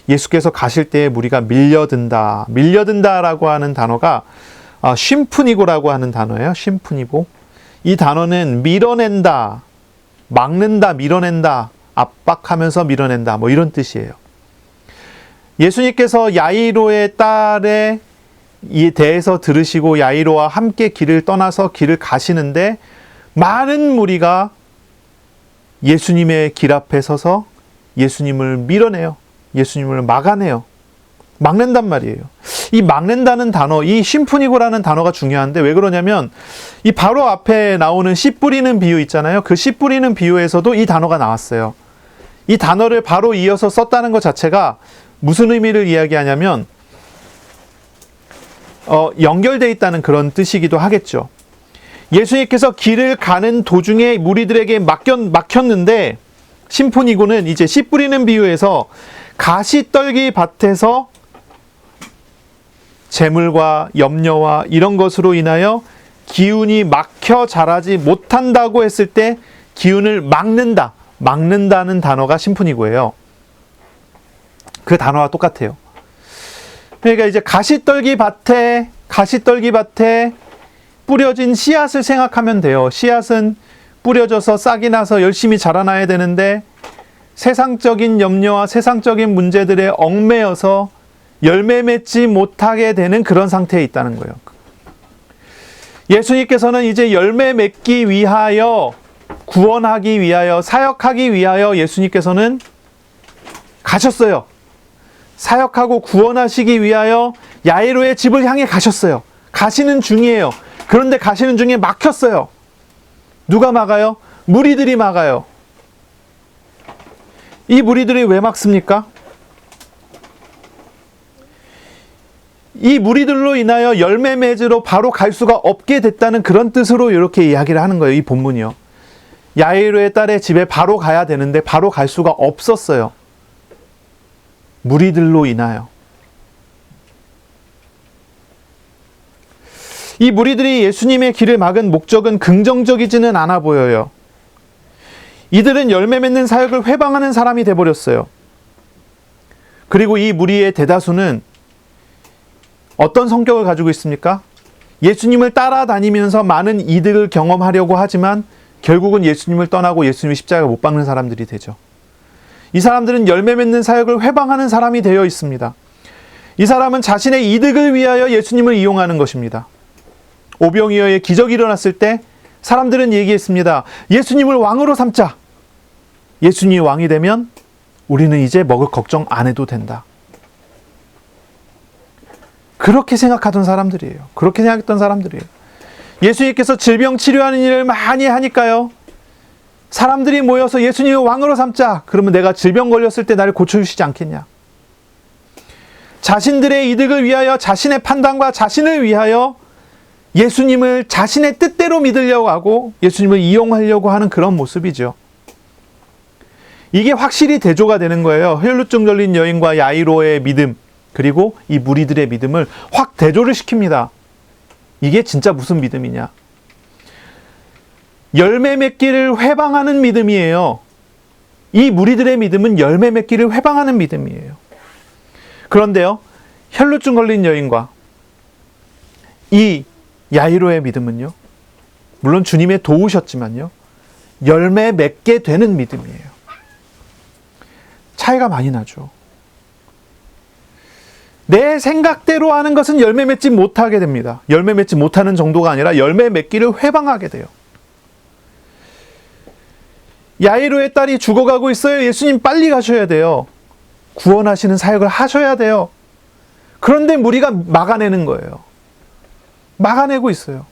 예수께서 가실 때에 무리가 밀려든다. 밀려든다라고 하는 단어가 쉼프니고라고 하는 단어예요. 쉼프니고. 이 단어는 밀어낸다, 막는다, 밀어낸다, 압박하면서 밀어낸다, 뭐 이런 뜻이에요. 예수님께서 야이로의 딸의 이 대해서 들으시고 야이로와 함께 길을 떠나서 길을 가시는데 많은 무리가 예수님의 길 앞에 서서 예수님을 밀어내요. 예수님을 막아내요. 막는단 말이에요. 이 막는다는 단어, 이 심푸니고라는 단어가 중요한데 왜 그러냐면 이 바로 앞에 나오는 씨 뿌리는 비유 있잖아요. 그 씨 뿌리는 비유에서도 이 단어가 나왔어요. 이 단어를 바로 이어서 썼다는 것 자체가 무슨 의미를 이야기하냐면 연결되어 있다는 그런 뜻이기도 하겠죠. 예수님께서 길을 가는 도중에 무리들에게 막혔는데 심포니고는 이제 씨 뿌리는 비유에서 가시떨기 밭에서 재물과 염려와 이런 것으로 인하여 기운이 막혀 자라지 못한다고 했을 때 기운을 막는다는 단어가 심포니고예요. 그 단어와 똑같아요. 그러니까 이제 가시떨기 밭에 뿌려진 씨앗을 생각하면 돼요. 씨앗은 뿌려져서 싹이 나서 열심히 자라나야 되는데 세상적인 염려와 세상적인 문제들에 얽매여서 열매 맺지 못하게 되는 그런 상태에 있다는 거예요. 예수님께서는 이제 열매 맺기 위하여, 구원하기 위하여, 사역하기 위하여 예수님께서는 가셨어요. 사역하고 구원하시기 위하여 야이로의 집을 향해 가셨어요. 가시는 중이에요. 그런데 가시는 중에 막혔어요. 누가 막아요? 무리들이 막아요. 이 무리들이 왜 막습니까? 이 무리들로 인하여 열매 맺으러 바로 갈 수가 없게 됐다는 그런 뜻으로 이렇게 이야기를 하는 거예요. 이 본문이요. 야이로의 딸의 집에 바로 가야 되는데 바로 갈 수가 없었어요. 무리들로 인하여. 이 무리들이 예수님의 길을 막은 목적은 긍정적이지는 않아 보여요. 이들은 열매 맺는 사역을 회방하는 사람이 돼버렸어요. 그리고 이 무리의 대다수는 어떤 성격을 가지고 있습니까? 예수님을 따라다니면서 많은 이득을 경험하려고 하지만 결국은 예수님을 떠나고 예수님의 십자가에 못 박는 사람들이 되죠. 이 사람들은 열매 맺는 사역을 회방하는 사람이 되어 있습니다. 이 사람은 자신의 이득을 위하여 예수님을 이용하는 것입니다. 오병이어의 기적이 일어났을 때 사람들은 얘기했습니다. 예수님을 왕으로 삼자. 예수님이 왕이 되면 우리는 이제 먹을 걱정 안 해도 된다. 그렇게 생각하던 사람들이에요. 그렇게 생각했던 사람들이에요. 예수님께서 질병 치료하는 일을 많이 하니까요, 사람들이 모여서 예수님을 왕으로 삼자. 그러면 내가 질병 걸렸을 때 나를 고쳐주시지 않겠냐. 자신들의 이득을 위하여, 자신의 판단과 자신을 위하여 예수님을 자신의 뜻대로 믿으려고 하고 예수님을 이용하려고 하는 그런 모습이죠. 이게 확실히 대조가 되는 거예요. 혈루증 걸린 여인과 야이로의 믿음, 그리고 이 무리들의 믿음을 확 대조를 시킵니다. 이게 진짜 무슨 믿음이냐. 열매 맺기를 회방하는 믿음이에요. 이 무리들의 믿음은 열매 맺기를 회방하는 믿음이에요. 그런데요, 혈루증 걸린 여인과 이 야이로의 믿음은요, 물론 주님의 도우셨지만요, 열매 맺게 되는 믿음이에요. 차이가 많이 나죠. 내 생각대로 하는 것은 열매 맺지 못하게 됩니다. 열매 맺지 못하는 정도가 아니라 열매 맺기를 회방하게 돼요. 야이로의 딸이 죽어가고 있어요. 예수님 빨리 가셔야 돼요. 구원하시는 사역을 하셔야 돼요. 그런데 무리가 막아내는 거예요. 막아내고 있어요.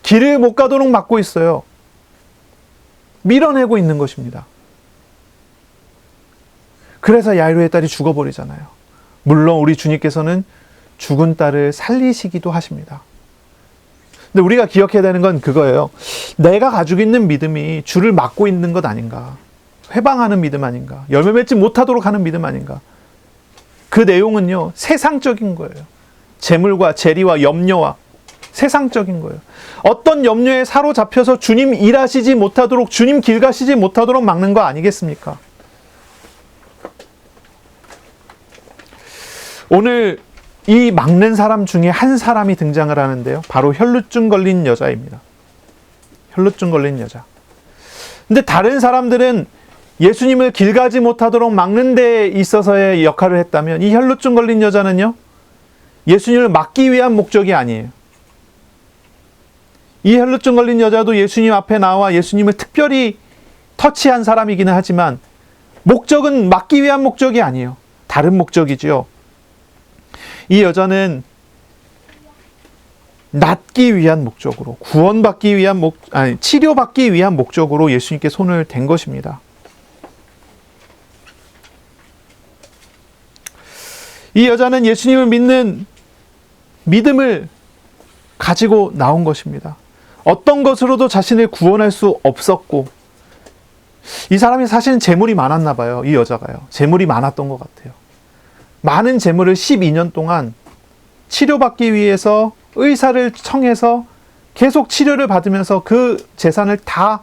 길을 못 가도록 막고 있어요. 밀어내고 있는 것입니다. 그래서 야이로의 딸이 죽어버리잖아요. 물론 우리 주님께서는 죽은 딸을 살리시기도 하십니다. 근데 우리가 기억해야 되는 건 그거예요. 내가 가지고 있는 믿음이 주를 막고 있는 것 아닌가. 회방하는 믿음 아닌가. 열매 맺지 못하도록 하는 믿음 아닌가. 그 내용은요, 세상적인 거예요. 재물과 재리와 염려와 세상적인 거예요. 어떤 염려에 사로잡혀서 주님 일하시지 못하도록, 주님 길 가시지 못하도록 막는 거 아니겠습니까? 오늘 이 막는 사람 중에 한 사람이 등장을 하는데요, 바로 혈루증 걸린 여자입니다. 혈루증 걸린 여자. 근데 다른 사람들은 예수님을 길 가지 못하도록 막는 데 있어서의 역할을 했다면, 이 혈루증 걸린 여자는요, 예수님을 막기 위한 목적이 아니에요. 이 혈루증 걸린 여자도 예수님 앞에 나와 예수님을 특별히 터치한 사람이기는 하지만 목적은 막기 위한 목적이 아니에요. 다른 목적이지요. 이 여자는 낫기 위한 목적으로, 구원받기 위한 치료받기 위한 목적으로 예수님께 손을 댄 것입니다. 이 여자는 예수님을 믿는 믿음을 가지고 나온 것입니다. 어떤 것으로도 자신을 구원할 수 없었고, 이 사람이 사실은 재물이 많았나 봐요. 이 여자가요. 재물이 많았던 것 같아요. 많은 재물을 12년 동안 치료받기 위해서 의사를 청해서 계속 치료를 받으면서 그 재산을 다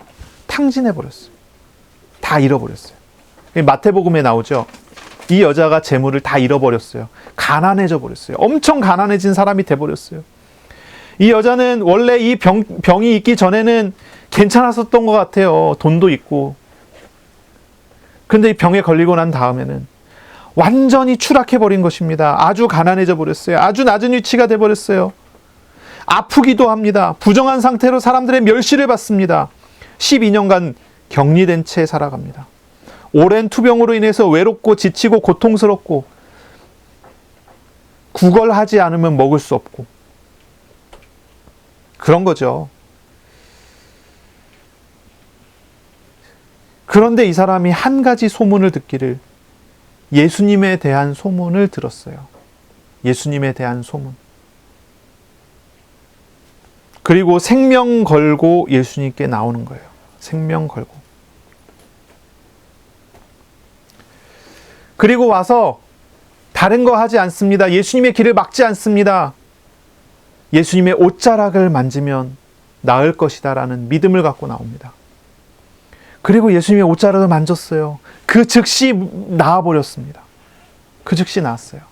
탕진해버렸어요. 다 잃어버렸어요. 마태복음에 나오죠. 이 여자가 재물을 다 잃어버렸어요. 가난해져 버렸어요. 엄청 가난해진 사람이 돼버렸어요. 이 여자는 원래 이 병이 있기 전에는 괜찮았었던 것 같아요. 돈도 있고. 근데 이 병에 걸리고 난 다음에는 완전히 추락해버린 것입니다. 아주 가난해져 버렸어요. 아주 낮은 위치가 돼버렸어요. 아프기도 합니다. 부정한 상태로 사람들의 멸시를 받습니다. 12년간 격리된 채 살아갑니다. 오랜 투병으로 인해서 외롭고 지치고 고통스럽고, 구걸하지 않으면 먹을 수 없고, 그런 거죠. 그런데 이 사람이 한 가지 소문을 듣기를, 예수님에 대한 소문을 들었어요. 예수님에 대한 소문. 그리고 생명 걸고 예수님께 나오는 거예요. 생명 걸고. 그리고 와서 다른 거 하지 않습니다. 예수님의 길을 막지 않습니다. 예수님의 옷자락을 만지면 나을 것이다 라는 믿음을 갖고 나옵니다. 그리고 예수님의 옷자락을 만졌어요. 그 즉시 나아버렸습니다. 그 즉시 나았어요.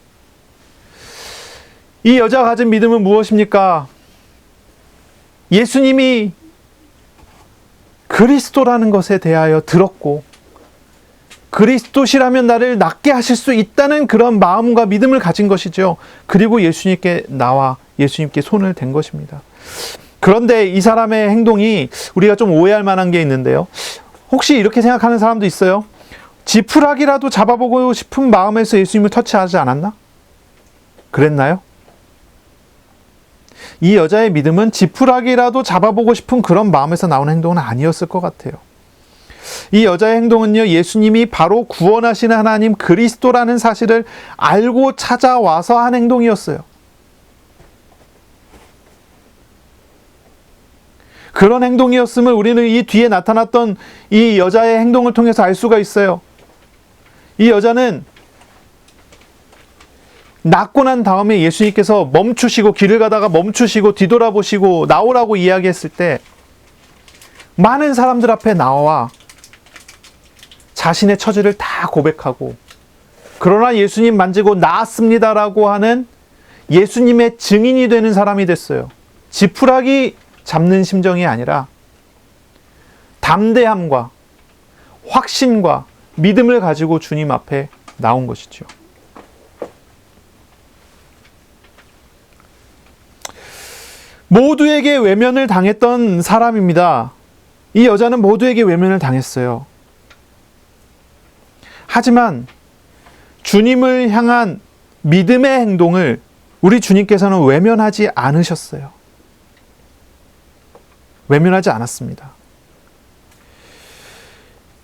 이 여자가 가진 믿음은 무엇입니까? 예수님이 그리스도라는 것에 대하여 들었고, 그리스도시라면 나를 낫게 하실 수 있다는 그런 마음과 믿음을 가진 것이죠. 그리고 예수님께 나와 예수님께 손을 댄 것입니다. 그런데 이 사람의 행동이 우리가 좀 오해할 만한 게 있는데요. 혹시 이렇게 생각하는 사람도 있어요? 지푸라기라도 잡아보고 싶은 마음에서 예수님을 터치하지 않았나? 그랬나요? 이 여자의 믿음은 지푸라기라도 잡아보고 싶은 그런 마음에서 나온 행동은 아니었을 것 같아요. 이 여자의 행동은요, 예수님이 바로 구원하시는 하나님 그리스도라는 사실을 알고 찾아와서 한 행동이었어요. 그런 행동이었음을 우리는 이 뒤에 나타났던 이 여자의 행동을 통해서 알 수가 있어요. 이 여자는 낫고 난 다음에 예수님께서 멈추시고, 길을 가다가 멈추시고 뒤돌아보시고 나오라고 이야기했을 때 많은 사람들 앞에 나와 자신의 처지를 다 고백하고, 그러나 예수님 만지고 나았습니다라고 하는 예수님의 증인이 되는 사람이 됐어요. 지푸라기 잡는 심정이 아니라 담대함과 확신과 믿음을 가지고 주님 앞에 나온 것이죠. 모두에게 외면을 당했던 사람입니다. 이 여자는 모두에게 외면을 당했어요. 하지만 주님을 향한 믿음의 행동을 우리 주님께서는 외면하지 않으셨어요. 외면하지 않았습니다.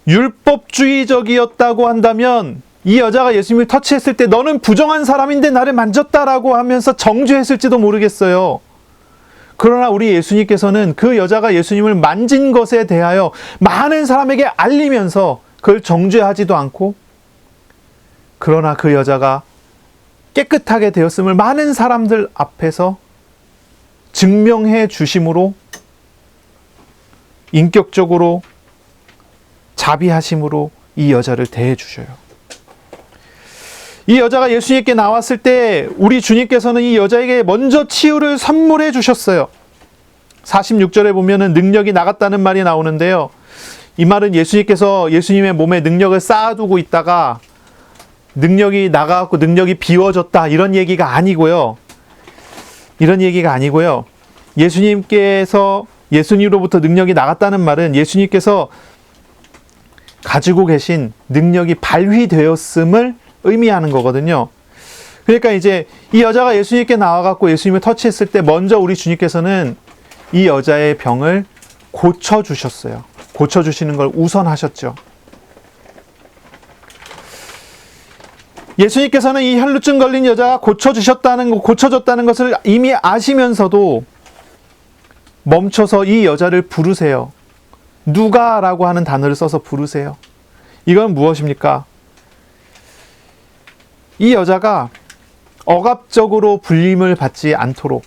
율법주의적이었다고 한다면 이 여자가 예수님을 터치했을 때 너는 부정한 사람인데 나를 만졌다라고 하면서 정죄했을지도 모르겠어요. 그러나 우리 예수님께서는 그 여자가 예수님을 만진 것에 대하여 많은 사람에게 알리면서 그걸 정죄하지도 않고, 그러나 그 여자가 깨끗하게 되었음을 많은 사람들 앞에서 증명해 주심으로, 인격적으로 자비하심으로 이 여자를 대해 주셔요. 이 여자가 예수님께 나왔을 때 우리 주님께서는 이 여자에게 먼저 치유를 선물해 주셨어요. 46절에 보면은 능력이 나갔다는 말이 나오는데요. 이 말은 예수님께서 예수님의 몸에 능력을 쌓아두고 있다가 능력이 나가고 능력이 비워졌다, 이런 얘기가 아니고요. 예수님으로부터 능력이 나갔다는 말은 예수님께서 가지고 계신 능력이 발휘되었음을 의미하는 거거든요. 그러니까 이제 이 여자가 예수님께 나와갖고 예수님을 터치했을 때 먼저 우리 주님께서는 이 여자의 병을 고쳐주셨어요. 고쳐주시는 걸 우선하셨죠. 예수님께서는 이 혈루증 걸린 여자가 고쳐졌다는 것을 이미 아시면서도 멈춰서 이 여자를 부르세요. 누가라고 하는 단어를 써서 부르세요. 이건 무엇입니까? 이 여자가 억압적으로 불림을 받지 않도록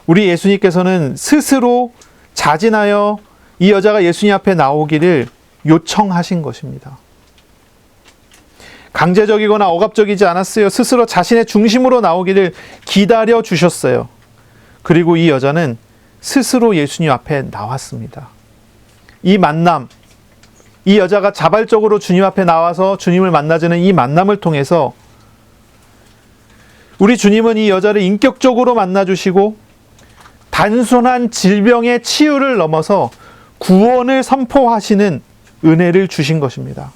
우리 예수님께서는 스스로 자진하여 이 여자가 예수님 앞에 나오기를 요청하신 것입니다. 강제적이거나 억압적이지 않았어요. 스스로 자신의 중심으로 나오기를 기다려 주셨어요. 그리고 이 여자는 스스로 예수님 앞에 나왔습니다. 이 만남, 이 여자가 자발적으로 주님 앞에 나와서 주님을 만나주는 이 만남을 통해서 우리 주님은 이 여자를 인격적으로 만나주시고 단순한 질병의 치유를 넘어서 구원을 선포하시는 은혜를 주신 것입니다.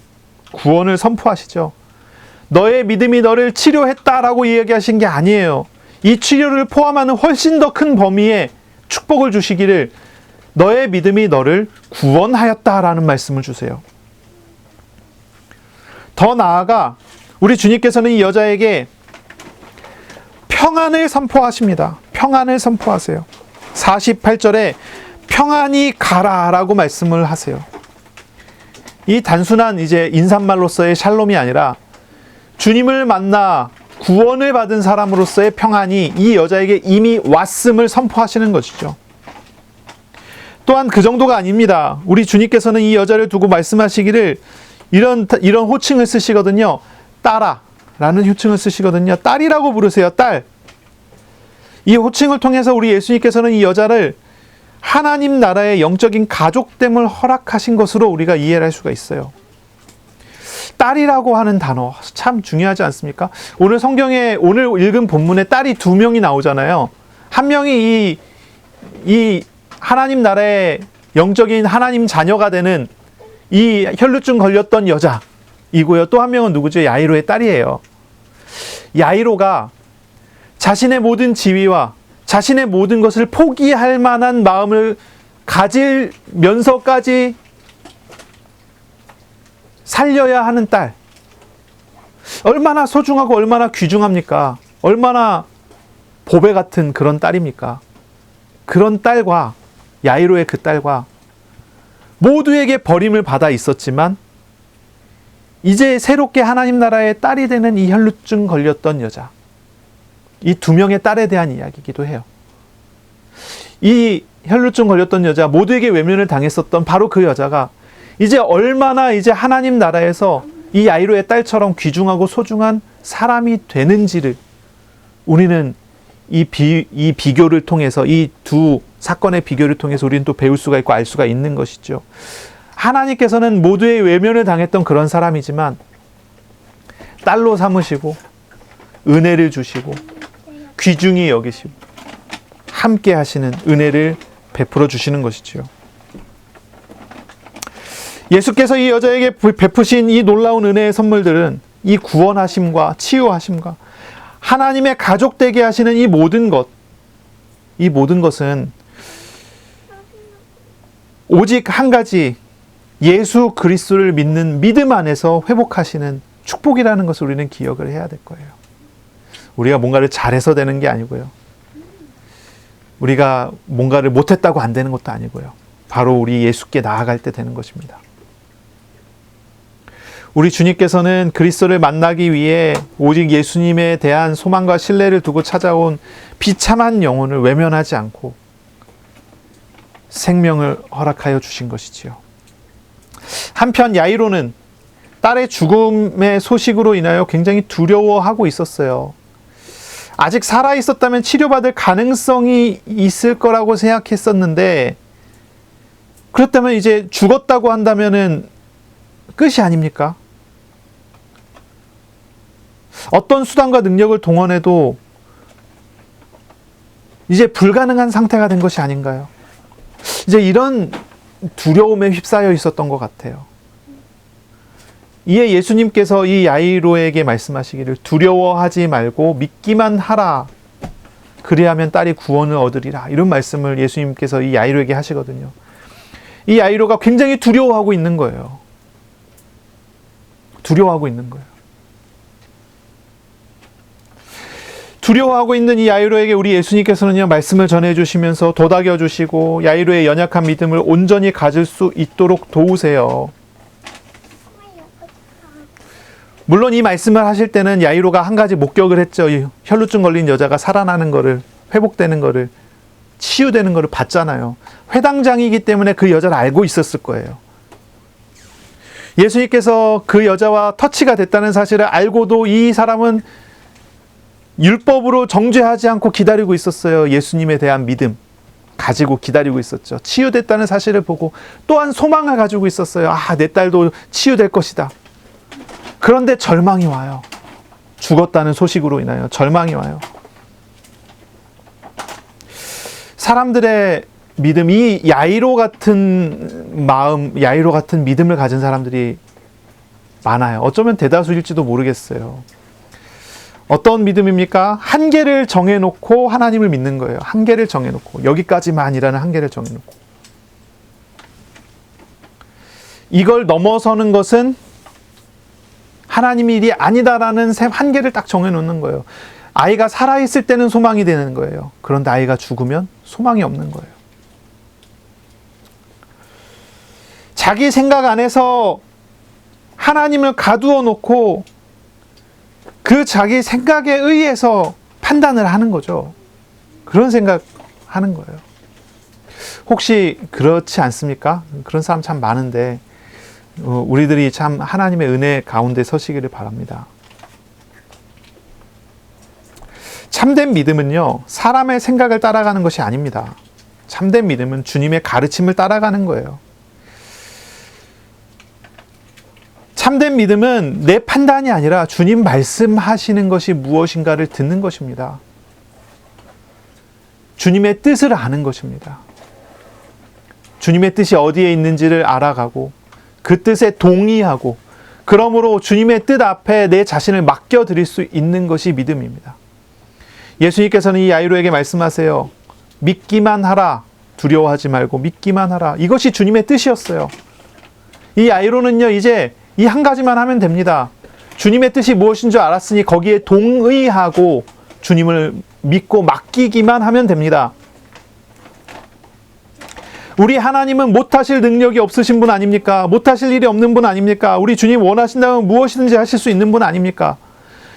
구원을 선포하시죠. 너의 믿음이 너를 치료했다라고 이야기하신 게 아니에요. 이 치료를 포함하는 훨씬 더 큰 범위의 축복을 주시기를 너의 믿음이 너를 구원하였다라는 말씀을 주세요. 더 나아가 우리 주님께서는 이 여자에게 평안을 선포하십니다. 평안을 선포하세요. 48절에 평안히 가라라고 말씀을 하세요. 이 단순한 이제 인사말로서의 샬롬이 아니라 주님을 만나 구원을 받은 사람으로서의 평안이 이 여자에게 이미 왔음을 선포하시는 것이죠. 또한 그 정도가 아닙니다. 우리 주님께서는 이 여자를 두고 말씀하시기를 이런 호칭을 쓰시거든요. 딸아라는 호칭을 쓰시거든요. 딸이라고 부르세요. 딸. 이 호칭을 통해서 우리 예수님께서는 이 여자를 하나님 나라의 영적인 가족됨을 허락하신 것으로 우리가 이해를 할 수가 있어요. 딸이라고 하는 단어 참 중요하지 않습니까? 오늘 성경에 오늘 읽은 본문에 딸이 2명이 나오잖아요. 한 명이 이 하나님 나라의 영적인 하나님 자녀가 되는 이 혈루증 걸렸던 여자이고요. 또 한 명은 누구죠? 야이로의 딸이에요. 야이로가 자신의 모든 지위와 자신의 모든 것을 포기할 만한 마음을 가지면서까지 살려야 하는 딸. 얼마나 소중하고 얼마나 귀중합니까? 얼마나 보배 같은 그런 딸입니까? 그런 딸과 야이로의 그 딸과 모두에게 버림을 받아 있었지만 이제 새롭게 하나님 나라의 딸이 되는 이 혈루증 걸렸던 여자, 이 두 명의 딸에 대한 이야기이기도 해요. 이 혈루증 걸렸던 여자, 모두에게 외면을 당했었던 바로 그 여자가 이제 얼마나 이제 하나님 나라에서 이 야이로의 딸처럼 귀중하고 소중한 사람이 되는지를 우리는 이 비교를 통해서, 이 두 사건의 비교를 통해서 우리는 또 배울 수가 있고 알 수가 있는 것이죠. 하나님께서는 모두의 외면을 당했던 그런 사람이지만 딸로 삼으시고 은혜를 주시고 귀중히 여기시고 함께 하시는 은혜를 베풀어 주시는 것이지요. 예수께서 이 여자에게 베푸신 이 놀라운 은혜의 선물들은 이 구원하심과 치유하심과 하나님의 가족 되게 하시는 이 모든 것은 오직 한 가지, 예수 그리스도를 믿는 믿음 안에서 회복하시는 축복이라는 것을 우리는 기억을 해야 될 거예요. 우리가 뭔가를 잘해서 되는 게 아니고요. 우리가 뭔가를 못했다고 안 되는 것도 아니고요. 바로 우리 예수께 나아갈 때 되는 것입니다. 우리 주님께서는 그리스도를 만나기 위해 오직 예수님에 대한 소망과 신뢰를 두고 찾아온 비참한 영혼을 외면하지 않고 생명을 허락하여 주신 것이지요. 한편 야이로는 딸의 죽음의 소식으로 인하여 굉장히 두려워하고 있었어요. 아직 살아 있었다면 치료받을 가능성이 있을 거라고 생각했었는데, 그렇다면 이제 죽었다고 한다면은 끝이 아닙니까? 어떤 수단과 능력을 동원해도 이제 불가능한 상태가 된 것이 아닌가요? 이제 이런 두려움에 휩싸여 있었던 것 같아요. 이에 예수님께서 이 야이로에게 말씀하시기를 두려워하지 말고 믿기만 하라. 그리하면 딸이 구원을 얻으리라. 이런 말씀을 예수님께서 이 야이로에게 하시거든요. 이 야이로가 굉장히 두려워하고 있는 거예요. 두려워하고 있는 거예요. 두려워하고 있는 이 야이로에게 우리 예수님께서는요, 말씀을 전해주시면서 도닥여주시고 야이로의 연약한 믿음을 온전히 가질 수 있도록 도우세요. 물론 이 말씀을 하실 때는 야이로가 한 가지 목격을 했죠. 이 혈루증 걸린 여자가 살아나는 거를, 회복되는 거를, 치유되는 거를 봤잖아요. 회당장이기 때문에 그 여자를 알고 있었을 거예요. 예수님께서 그 여자와 터치가 됐다는 사실을 알고도 이 사람은 율법으로 정죄하지 않고 기다리고 있었어요. 예수님에 대한 믿음 가지고 기다리고 있었죠. 치유됐다는 사실을 보고 또한 소망을 가지고 있었어요. 아, 내 딸도 치유될 것이다. 그런데 절망이 와요. 죽었다는 소식으로 인하여 절망이 와요. 사람들의 믿음이 야이로 같은 마음, 야이로 같은 믿음을 가진 사람들이 많아요. 어쩌면 대다수일지도 모르겠어요. 어떤 믿음입니까? 한계를 정해놓고 하나님을 믿는 거예요. 한계를 정해놓고, 여기까지만이라는 한계를 정해놓고, 이걸 넘어서는 것은 하나님의 일이 아니다라는 한계를 딱 정해놓는 거예요. 아이가 살아있을 때는 소망이 되는 거예요. 그런데 아이가 죽으면 소망이 없는 거예요. 자기 생각 안에서 하나님을 가두어 놓고 그 자기 생각에 의해서 판단을 하는 거죠. 그런 생각 하는 거예요. 혹시 그렇지 않습니까? 그런 사람 참 많은데 우리들이 참 하나님의 은혜 가운데 서시기를 바랍니다. 참된 믿음은요, 사람의 생각을 따라가는 것이 아닙니다. 참된 믿음은 주님의 가르침을 따라가는 거예요. 참된 믿음은 내 판단이 아니라 주님 말씀하시는 것이 무엇인가를 듣는 것입니다. 주님의 뜻을 아는 것입니다. 주님의 뜻이 어디에 있는지를 알아가고 그 뜻에 동의하고, 그러므로 주님의 뜻 앞에 내 자신을 맡겨드릴 수 있는 것이 믿음입니다. 예수님께서는 이 야이로에게 말씀하세요. 믿기만 하라. 두려워하지 말고 믿기만 하라. 이것이 주님의 뜻이었어요. 이 야이로는요, 이제 이 한 가지만 하면 됩니다. 주님의 뜻이 무엇인 줄 알았으니 거기에 동의하고 주님을 믿고 맡기기만 하면 됩니다. 우리 하나님은 못하실 능력이 없으신 분 아닙니까? 못하실 일이 없는 분 아닙니까? 우리 주님 원하신다면 무엇이든지 하실 수 있는 분 아닙니까?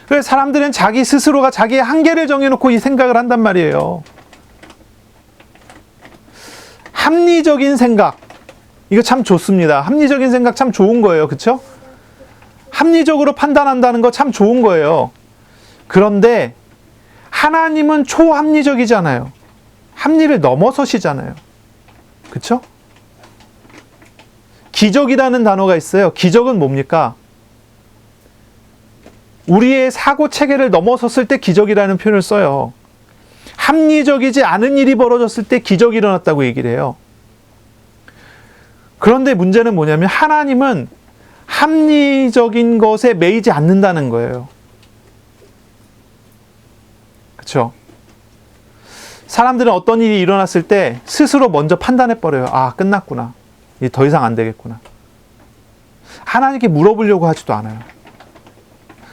그래서 사람들은 자기 스스로가 자기의 한계를 정해놓고 이 생각을 한단 말이에요. 합리적인 생각, 이거 참 좋습니다. 합리적인 생각 참 좋은 거예요. 그렇죠? 합리적으로 판단한다는 거 참 좋은 거예요. 그런데 하나님은 초합리적이잖아요. 합리를 넘어서시잖아요. 그렇죠? 기적이라는 단어가 있어요. 기적은 뭡니까? 우리의 사고 체계를 넘어섰을 때 기적이라는 표현을 써요. 합리적이지 않은 일이 벌어졌을 때 기적이 일어났다고 얘기를 해요. 그런데 문제는 뭐냐면 하나님은 합리적인 것에 매이지 않는다는 거예요. 그렇죠? 사람들은 어떤 일이 일어났을 때 스스로 먼저 판단해버려요. 아, 끝났구나. 이제 더 이상 안 되겠구나. 하나님께 물어보려고 하지도 않아요.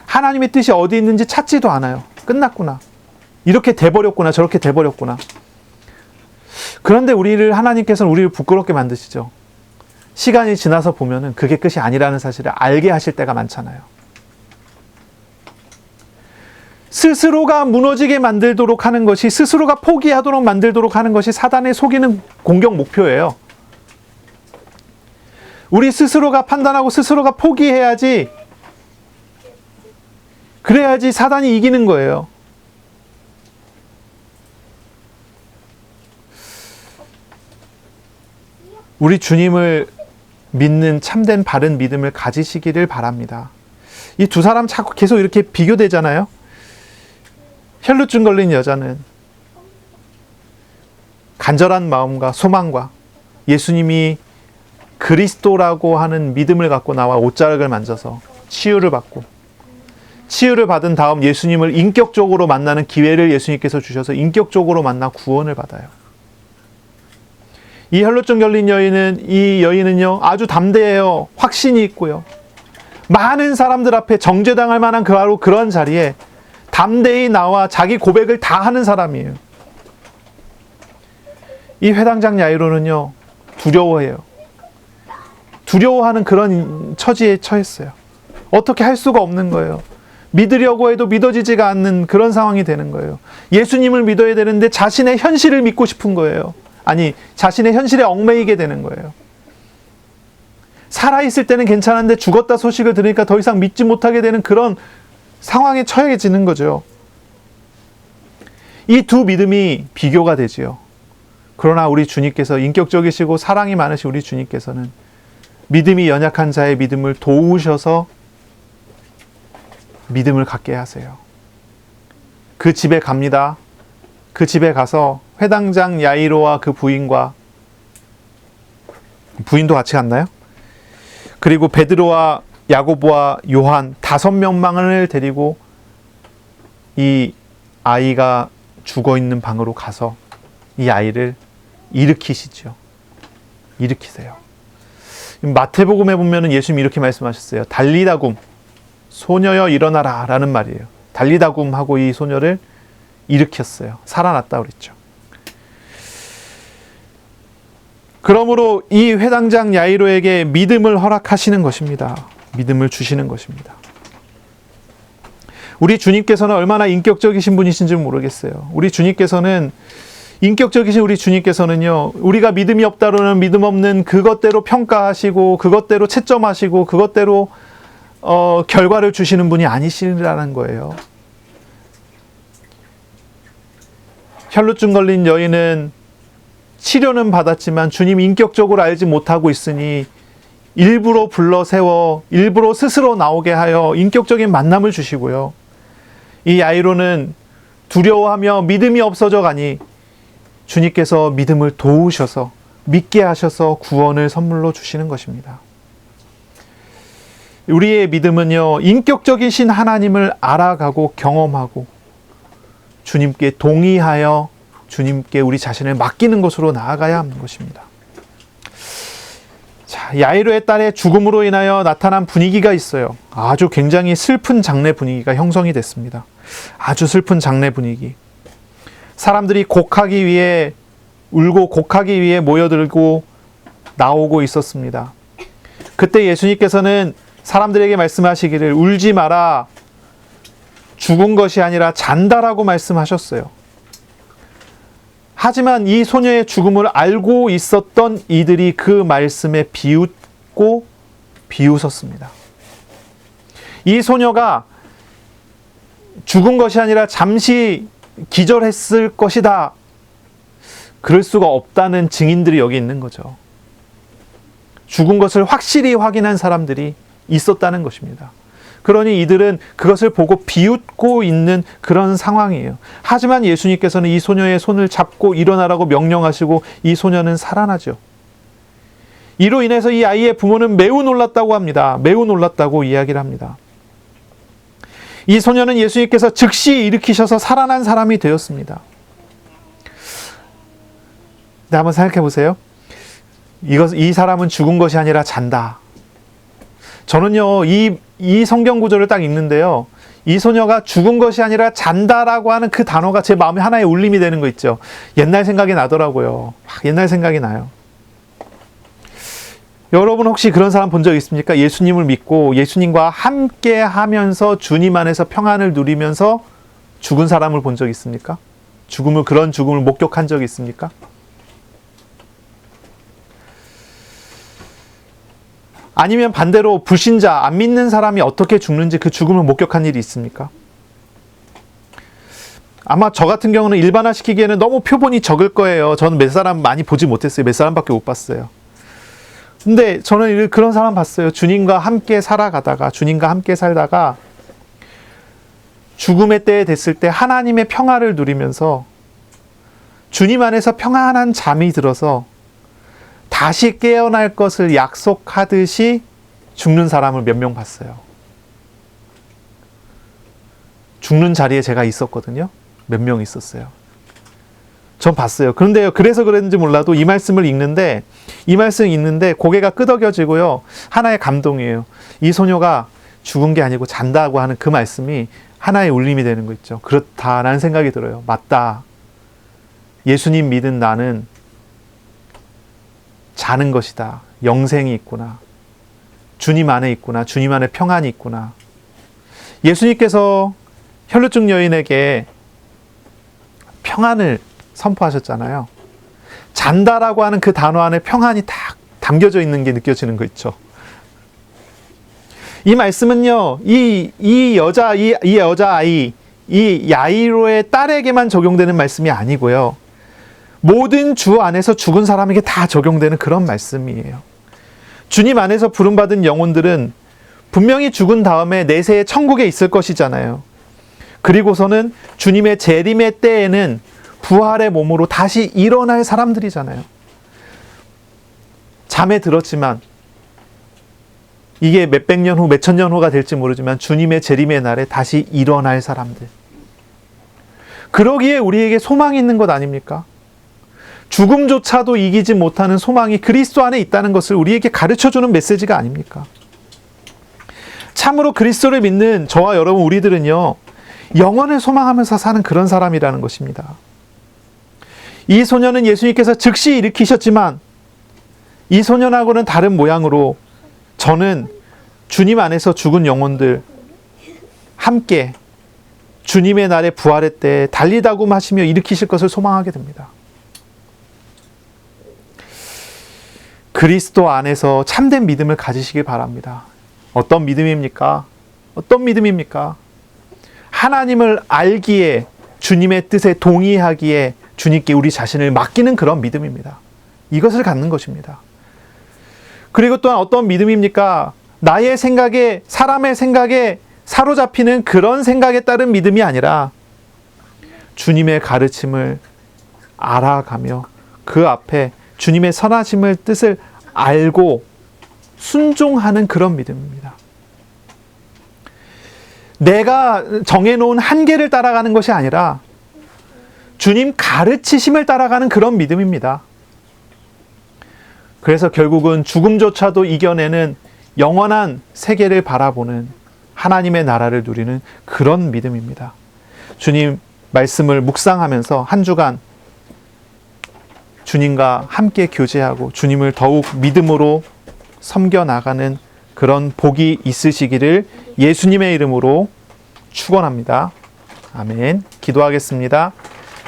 하나님의 뜻이 어디 있는지 찾지도 않아요. 끝났구나. 이렇게 돼버렸구나. 저렇게 돼버렸구나. 그런데 하나님께서는 우리를 부끄럽게 만드시죠. 시간이 지나서 보면은 그게 끝이 아니라는 사실을 알게 하실 때가 많잖아요. 스스로가 무너지게 만들도록 하는 것이, 스스로가 포기하도록 만들도록 하는 것이 사단의 속이는 공격 목표예요. 우리 스스로가 판단하고 스스로가 포기해야지, 그래야지 사단이 이기는 거예요. 우리 주님을 믿는 참된 바른 믿음을 가지시기를 바랍니다. 이 두 사람 자꾸 계속 이렇게 비교되잖아요. 혈루증 걸린 여자는 간절한 마음과 소망과 예수님이 그리스도라고 하는 믿음을 갖고 나와 옷자락을 만져서 치유를 받고, 치유를 받은 다음 예수님을 인격적으로 만나는 기회를 예수님께서 주셔서 인격적으로 만나 구원을 받아요. 이 혈루증 걸린 여인은요 아주 담대해요. 확신이 있고요. 많은 사람들 앞에 정죄당할 만한 그런 자리에 담대히 나와 자기 고백을 다 하는 사람이에요. 이 회당장 야이로는요 두려워해요. 두려워하는 그런 처지에 처했어요. 어떻게 할 수가 없는 거예요. 믿으려고 해도 믿어지지가 않는 그런 상황이 되는 거예요. 예수님을 믿어야 되는데 자신의 현실을 믿고 싶은 거예요. 아니, 자신의 현실에 얽매이게 되는 거예요. 살아있을 때는 괜찮은데 죽었다 소식을 들으니까 더 이상 믿지 못하게 되는 그런 상황에 처해지는 거죠. 이 두 믿음이 비교가 되지요. 그러나 우리 주님께서, 인격적이시고 사랑이 많으신 우리 주님께서는 믿음이 연약한 자의 믿음을 도우셔서 믿음을 갖게 하세요. 그 집에 갑니다. 그 집에 가서 회당장 야이로와 그 부인과, 부인도 같이 갔나요? 그리고 베드로와 야고보와 요한 5명만을 데리고 이 아이가 죽어있는 방으로 가서 이 아이를 일으키시죠. 일으키세요. 마태복음에 보면은 예수님이 이렇게 말씀하셨어요. 달리다굼, 소녀여 일어나라 라는 말이에요. 달리다굼 하고 이 소녀를 일으켰어요. 살아났다 그랬죠. 그러므로 이 회당장 야이로에게 믿음을 허락하시는 것입니다. 믿음을 주시는 것입니다. 우리 주님께서는 얼마나 인격적이신 분이신지 모르겠어요. 우리 주님께서는, 인격적이신 우리 주님께서는요, 우리가 믿음이 없다로는 믿음 없는 그것대로 평가하시고 그것대로 채점하시고 그것대로 결과를 주시는 분이 아니시라는 거예요. 혈루증 걸린 여인은 치료는 받았지만 주님 인격적으로 알지 못하고 있으니 일부러 불러 세워 일부러 스스로 나오게 하여 인격적인 만남을 주시고요. 이 야이로는 두려워하며 믿음이 없어져 가니 주님께서 믿음을 도우셔서 믿게 하셔서 구원을 선물로 주시는 것입니다. 우리의 믿음은요, 인격적이신 하나님을 알아가고 경험하고 주님께 동의하여 주님께 우리 자신을 맡기는 것으로 나아가야 하는 것입니다. 자, 야이로의 딸의 죽음으로 인하여 나타난 분위기가 있어요. 아주 굉장히 슬픈 장례 분위기가 형성이 됐습니다. 아주 슬픈 장례 분위기. 사람들이 곡하기 위해 울고 곡하기 위해 모여들고 나오고 있었습니다. 그때 예수님께서는 사람들에게 말씀하시기를 울지 마라. 죽은 것이 아니라 잔다라고 말씀하셨어요. 하지만 이 소녀의 죽음을 알고 있었던 이들이 그 말씀에 비웃고 비웃었습니다. 이 소녀가 죽은 것이 아니라 잠시 기절했을 것이다. 그럴 수가 없다는 증인들이 여기 있는 거죠. 죽은 것을 확실히 확인한 사람들이 있었다는 것입니다. 그러니 이들은 그것을 보고 비웃고 있는 그런 상황이에요. 하지만 예수님께서는 이 소녀의 손을 잡고 일어나라고 명령하시고 이 소녀는 살아나죠. 이로 인해서 이 아이의 부모는 매우 놀랐다고 합니다. 매우 놀랐다고 이야기를 합니다. 이 소녀는 예수님께서 즉시 일으키셔서 살아난 사람이 되었습니다. 네, 한번 생각해 보세요. 이 사람은 죽은 것이 아니라 잔다. 저는요, 이 성경 구절을 딱 읽는데요. 이 소녀가 죽은 것이 아니라 잔다라고 하는 그 단어가 제 마음에 하나의 울림이 되는 거 있죠. 옛날 생각이 나더라고요. 옛날 생각이 나요. 여러분 혹시 그런 사람 본 적 있습니까? 예수님을 믿고 예수님과 함께 하면서 주님 안에서 평안을 누리면서 죽은 사람을 본 적 있습니까? 그런 죽음을 목격한 적이 있습니까? 아니면 반대로 불신자, 안 믿는 사람이 어떻게 죽는지 그 죽음을 목격한 일이 있습니까? 아마 저 같은 경우는 일반화시키기에는 너무 표본이 적을 거예요. 저는 몇 사람 많이 보지 못했어요. 몇 사람밖에 못 봤어요. 근데 저는 그런 사람 봤어요. 주님과 함께 살아가다가, 주님과 함께 살다가 죽음의 때에 됐을 때 하나님의 평화를 누리면서 주님 안에서 평안한 잠이 들어서 다시 깨어날 것을 약속하듯이 죽는 사람을 몇 명 봤어요. 죽는 자리에 제가 있었거든요. 몇 명 있었어요. 전 봤어요. 그런데요, 그래서 그랬는지 몰라도 이 말씀을 읽는데 고개가 끄덕여지고요. 하나의 감동이에요. 이 소녀가 죽은 게 아니고 잔다고 하는 그 말씀이 하나의 울림이 되는 거 있죠. 그렇다라는 생각이 들어요. 맞다. 예수님 믿은 나는 자는 것이다. 영생이 있구나. 주님 안에 있구나. 주님 안에 평안이 있구나. 예수님께서 혈루증 여인에게 평안을 선포하셨잖아요. 잔다라고 하는 그 단어 안에 평안이 딱 담겨져 있는 게 느껴지는 거 있죠. 이 말씀은요, 이 여자아이, 이 야이로의 딸에게만 적용되는 말씀이 아니고요. 모든 주 안에서 죽은 사람에게 다 적용되는 그런 말씀이에요. 주님 안에서 부름받은 영혼들은 분명히 죽은 다음에 내세의 천국에 있을 것이잖아요. 그리고서는 주님의 재림의 때에는 부활의 몸으로 다시 일어날 사람들이잖아요. 잠에 들었지만 이게 몇백 년 후, 몇천 년 후가 될지 모르지만 주님의 재림의 날에 다시 일어날 사람들. 그러기에 우리에게 소망이 있는 것 아닙니까? 죽음조차도 이기지 못하는 소망이 그리스도 안에 있다는 것을 우리에게 가르쳐주는 메시지가 아닙니까? 참으로 그리스도를 믿는 저와 여러분 우리들은요, 영원을 소망하면서 사는 그런 사람이라는 것입니다. 이 소녀는 예수님께서 즉시 일으키셨지만 이 소년하고는 다른 모양으로 저는 주님 안에서 죽은 영혼들 함께 주님의 날에 부활의 때 달리다굼 하시며 일으키실 것을 소망하게 됩니다. 그리스도 안에서 참된 믿음을 가지시길 바랍니다. 어떤 믿음입니까? 어떤 믿음입니까? 하나님을 알기에, 주님의 뜻에 동의하기에 주님께 우리 자신을 맡기는 그런 믿음입니다. 이것을 갖는 것입니다. 그리고 또한 어떤 믿음입니까? 나의 생각에, 사람의 생각에 사로잡히는 그런 생각에 따른 믿음이 아니라 주님의 가르침을 알아가며 그 앞에 주님의 선하심을 뜻을 알고 순종하는 그런 믿음입니다. 내가 정해놓은 한계를 따라가는 것이 아니라 주님 가르치심을 따라가는 그런 믿음입니다. 그래서 결국은 죽음조차도 이겨내는 영원한 세계를 바라보는 하나님의 나라를 누리는 그런 믿음입니다. 주님 말씀을 묵상하면서 한 주간 주님과 함께 교제하고 주님을 더욱 믿음으로 섬겨나가는 그런 복이 있으시기를 예수님의 이름으로 축원합니다. 아멘. 기도하겠습니다.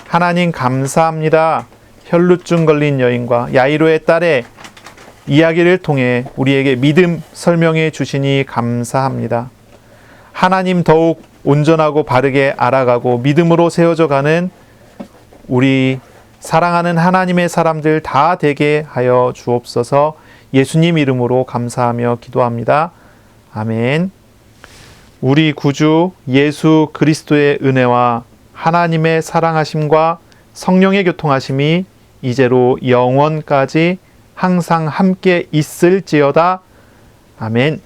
하나님 감사합니다. 혈루증 걸린 여인과 야이로의 딸의 이야기를 통해 우리에게 믿음 설명해 주시니 감사합니다. 하나님 더욱 온전하고 바르게 알아가고 믿음으로 세워져 가는 우리 사랑하는 하나님의 사람들 다 되게 하여 주옵소서. 예수님 이름으로 감사하며 기도합니다. 아멘. 우리 구주 예수 그리스도의 은혜와 하나님의 사랑하심과 성령의 교통하심이 이제로 영원까지 항상 함께 있을지어다. 아멘.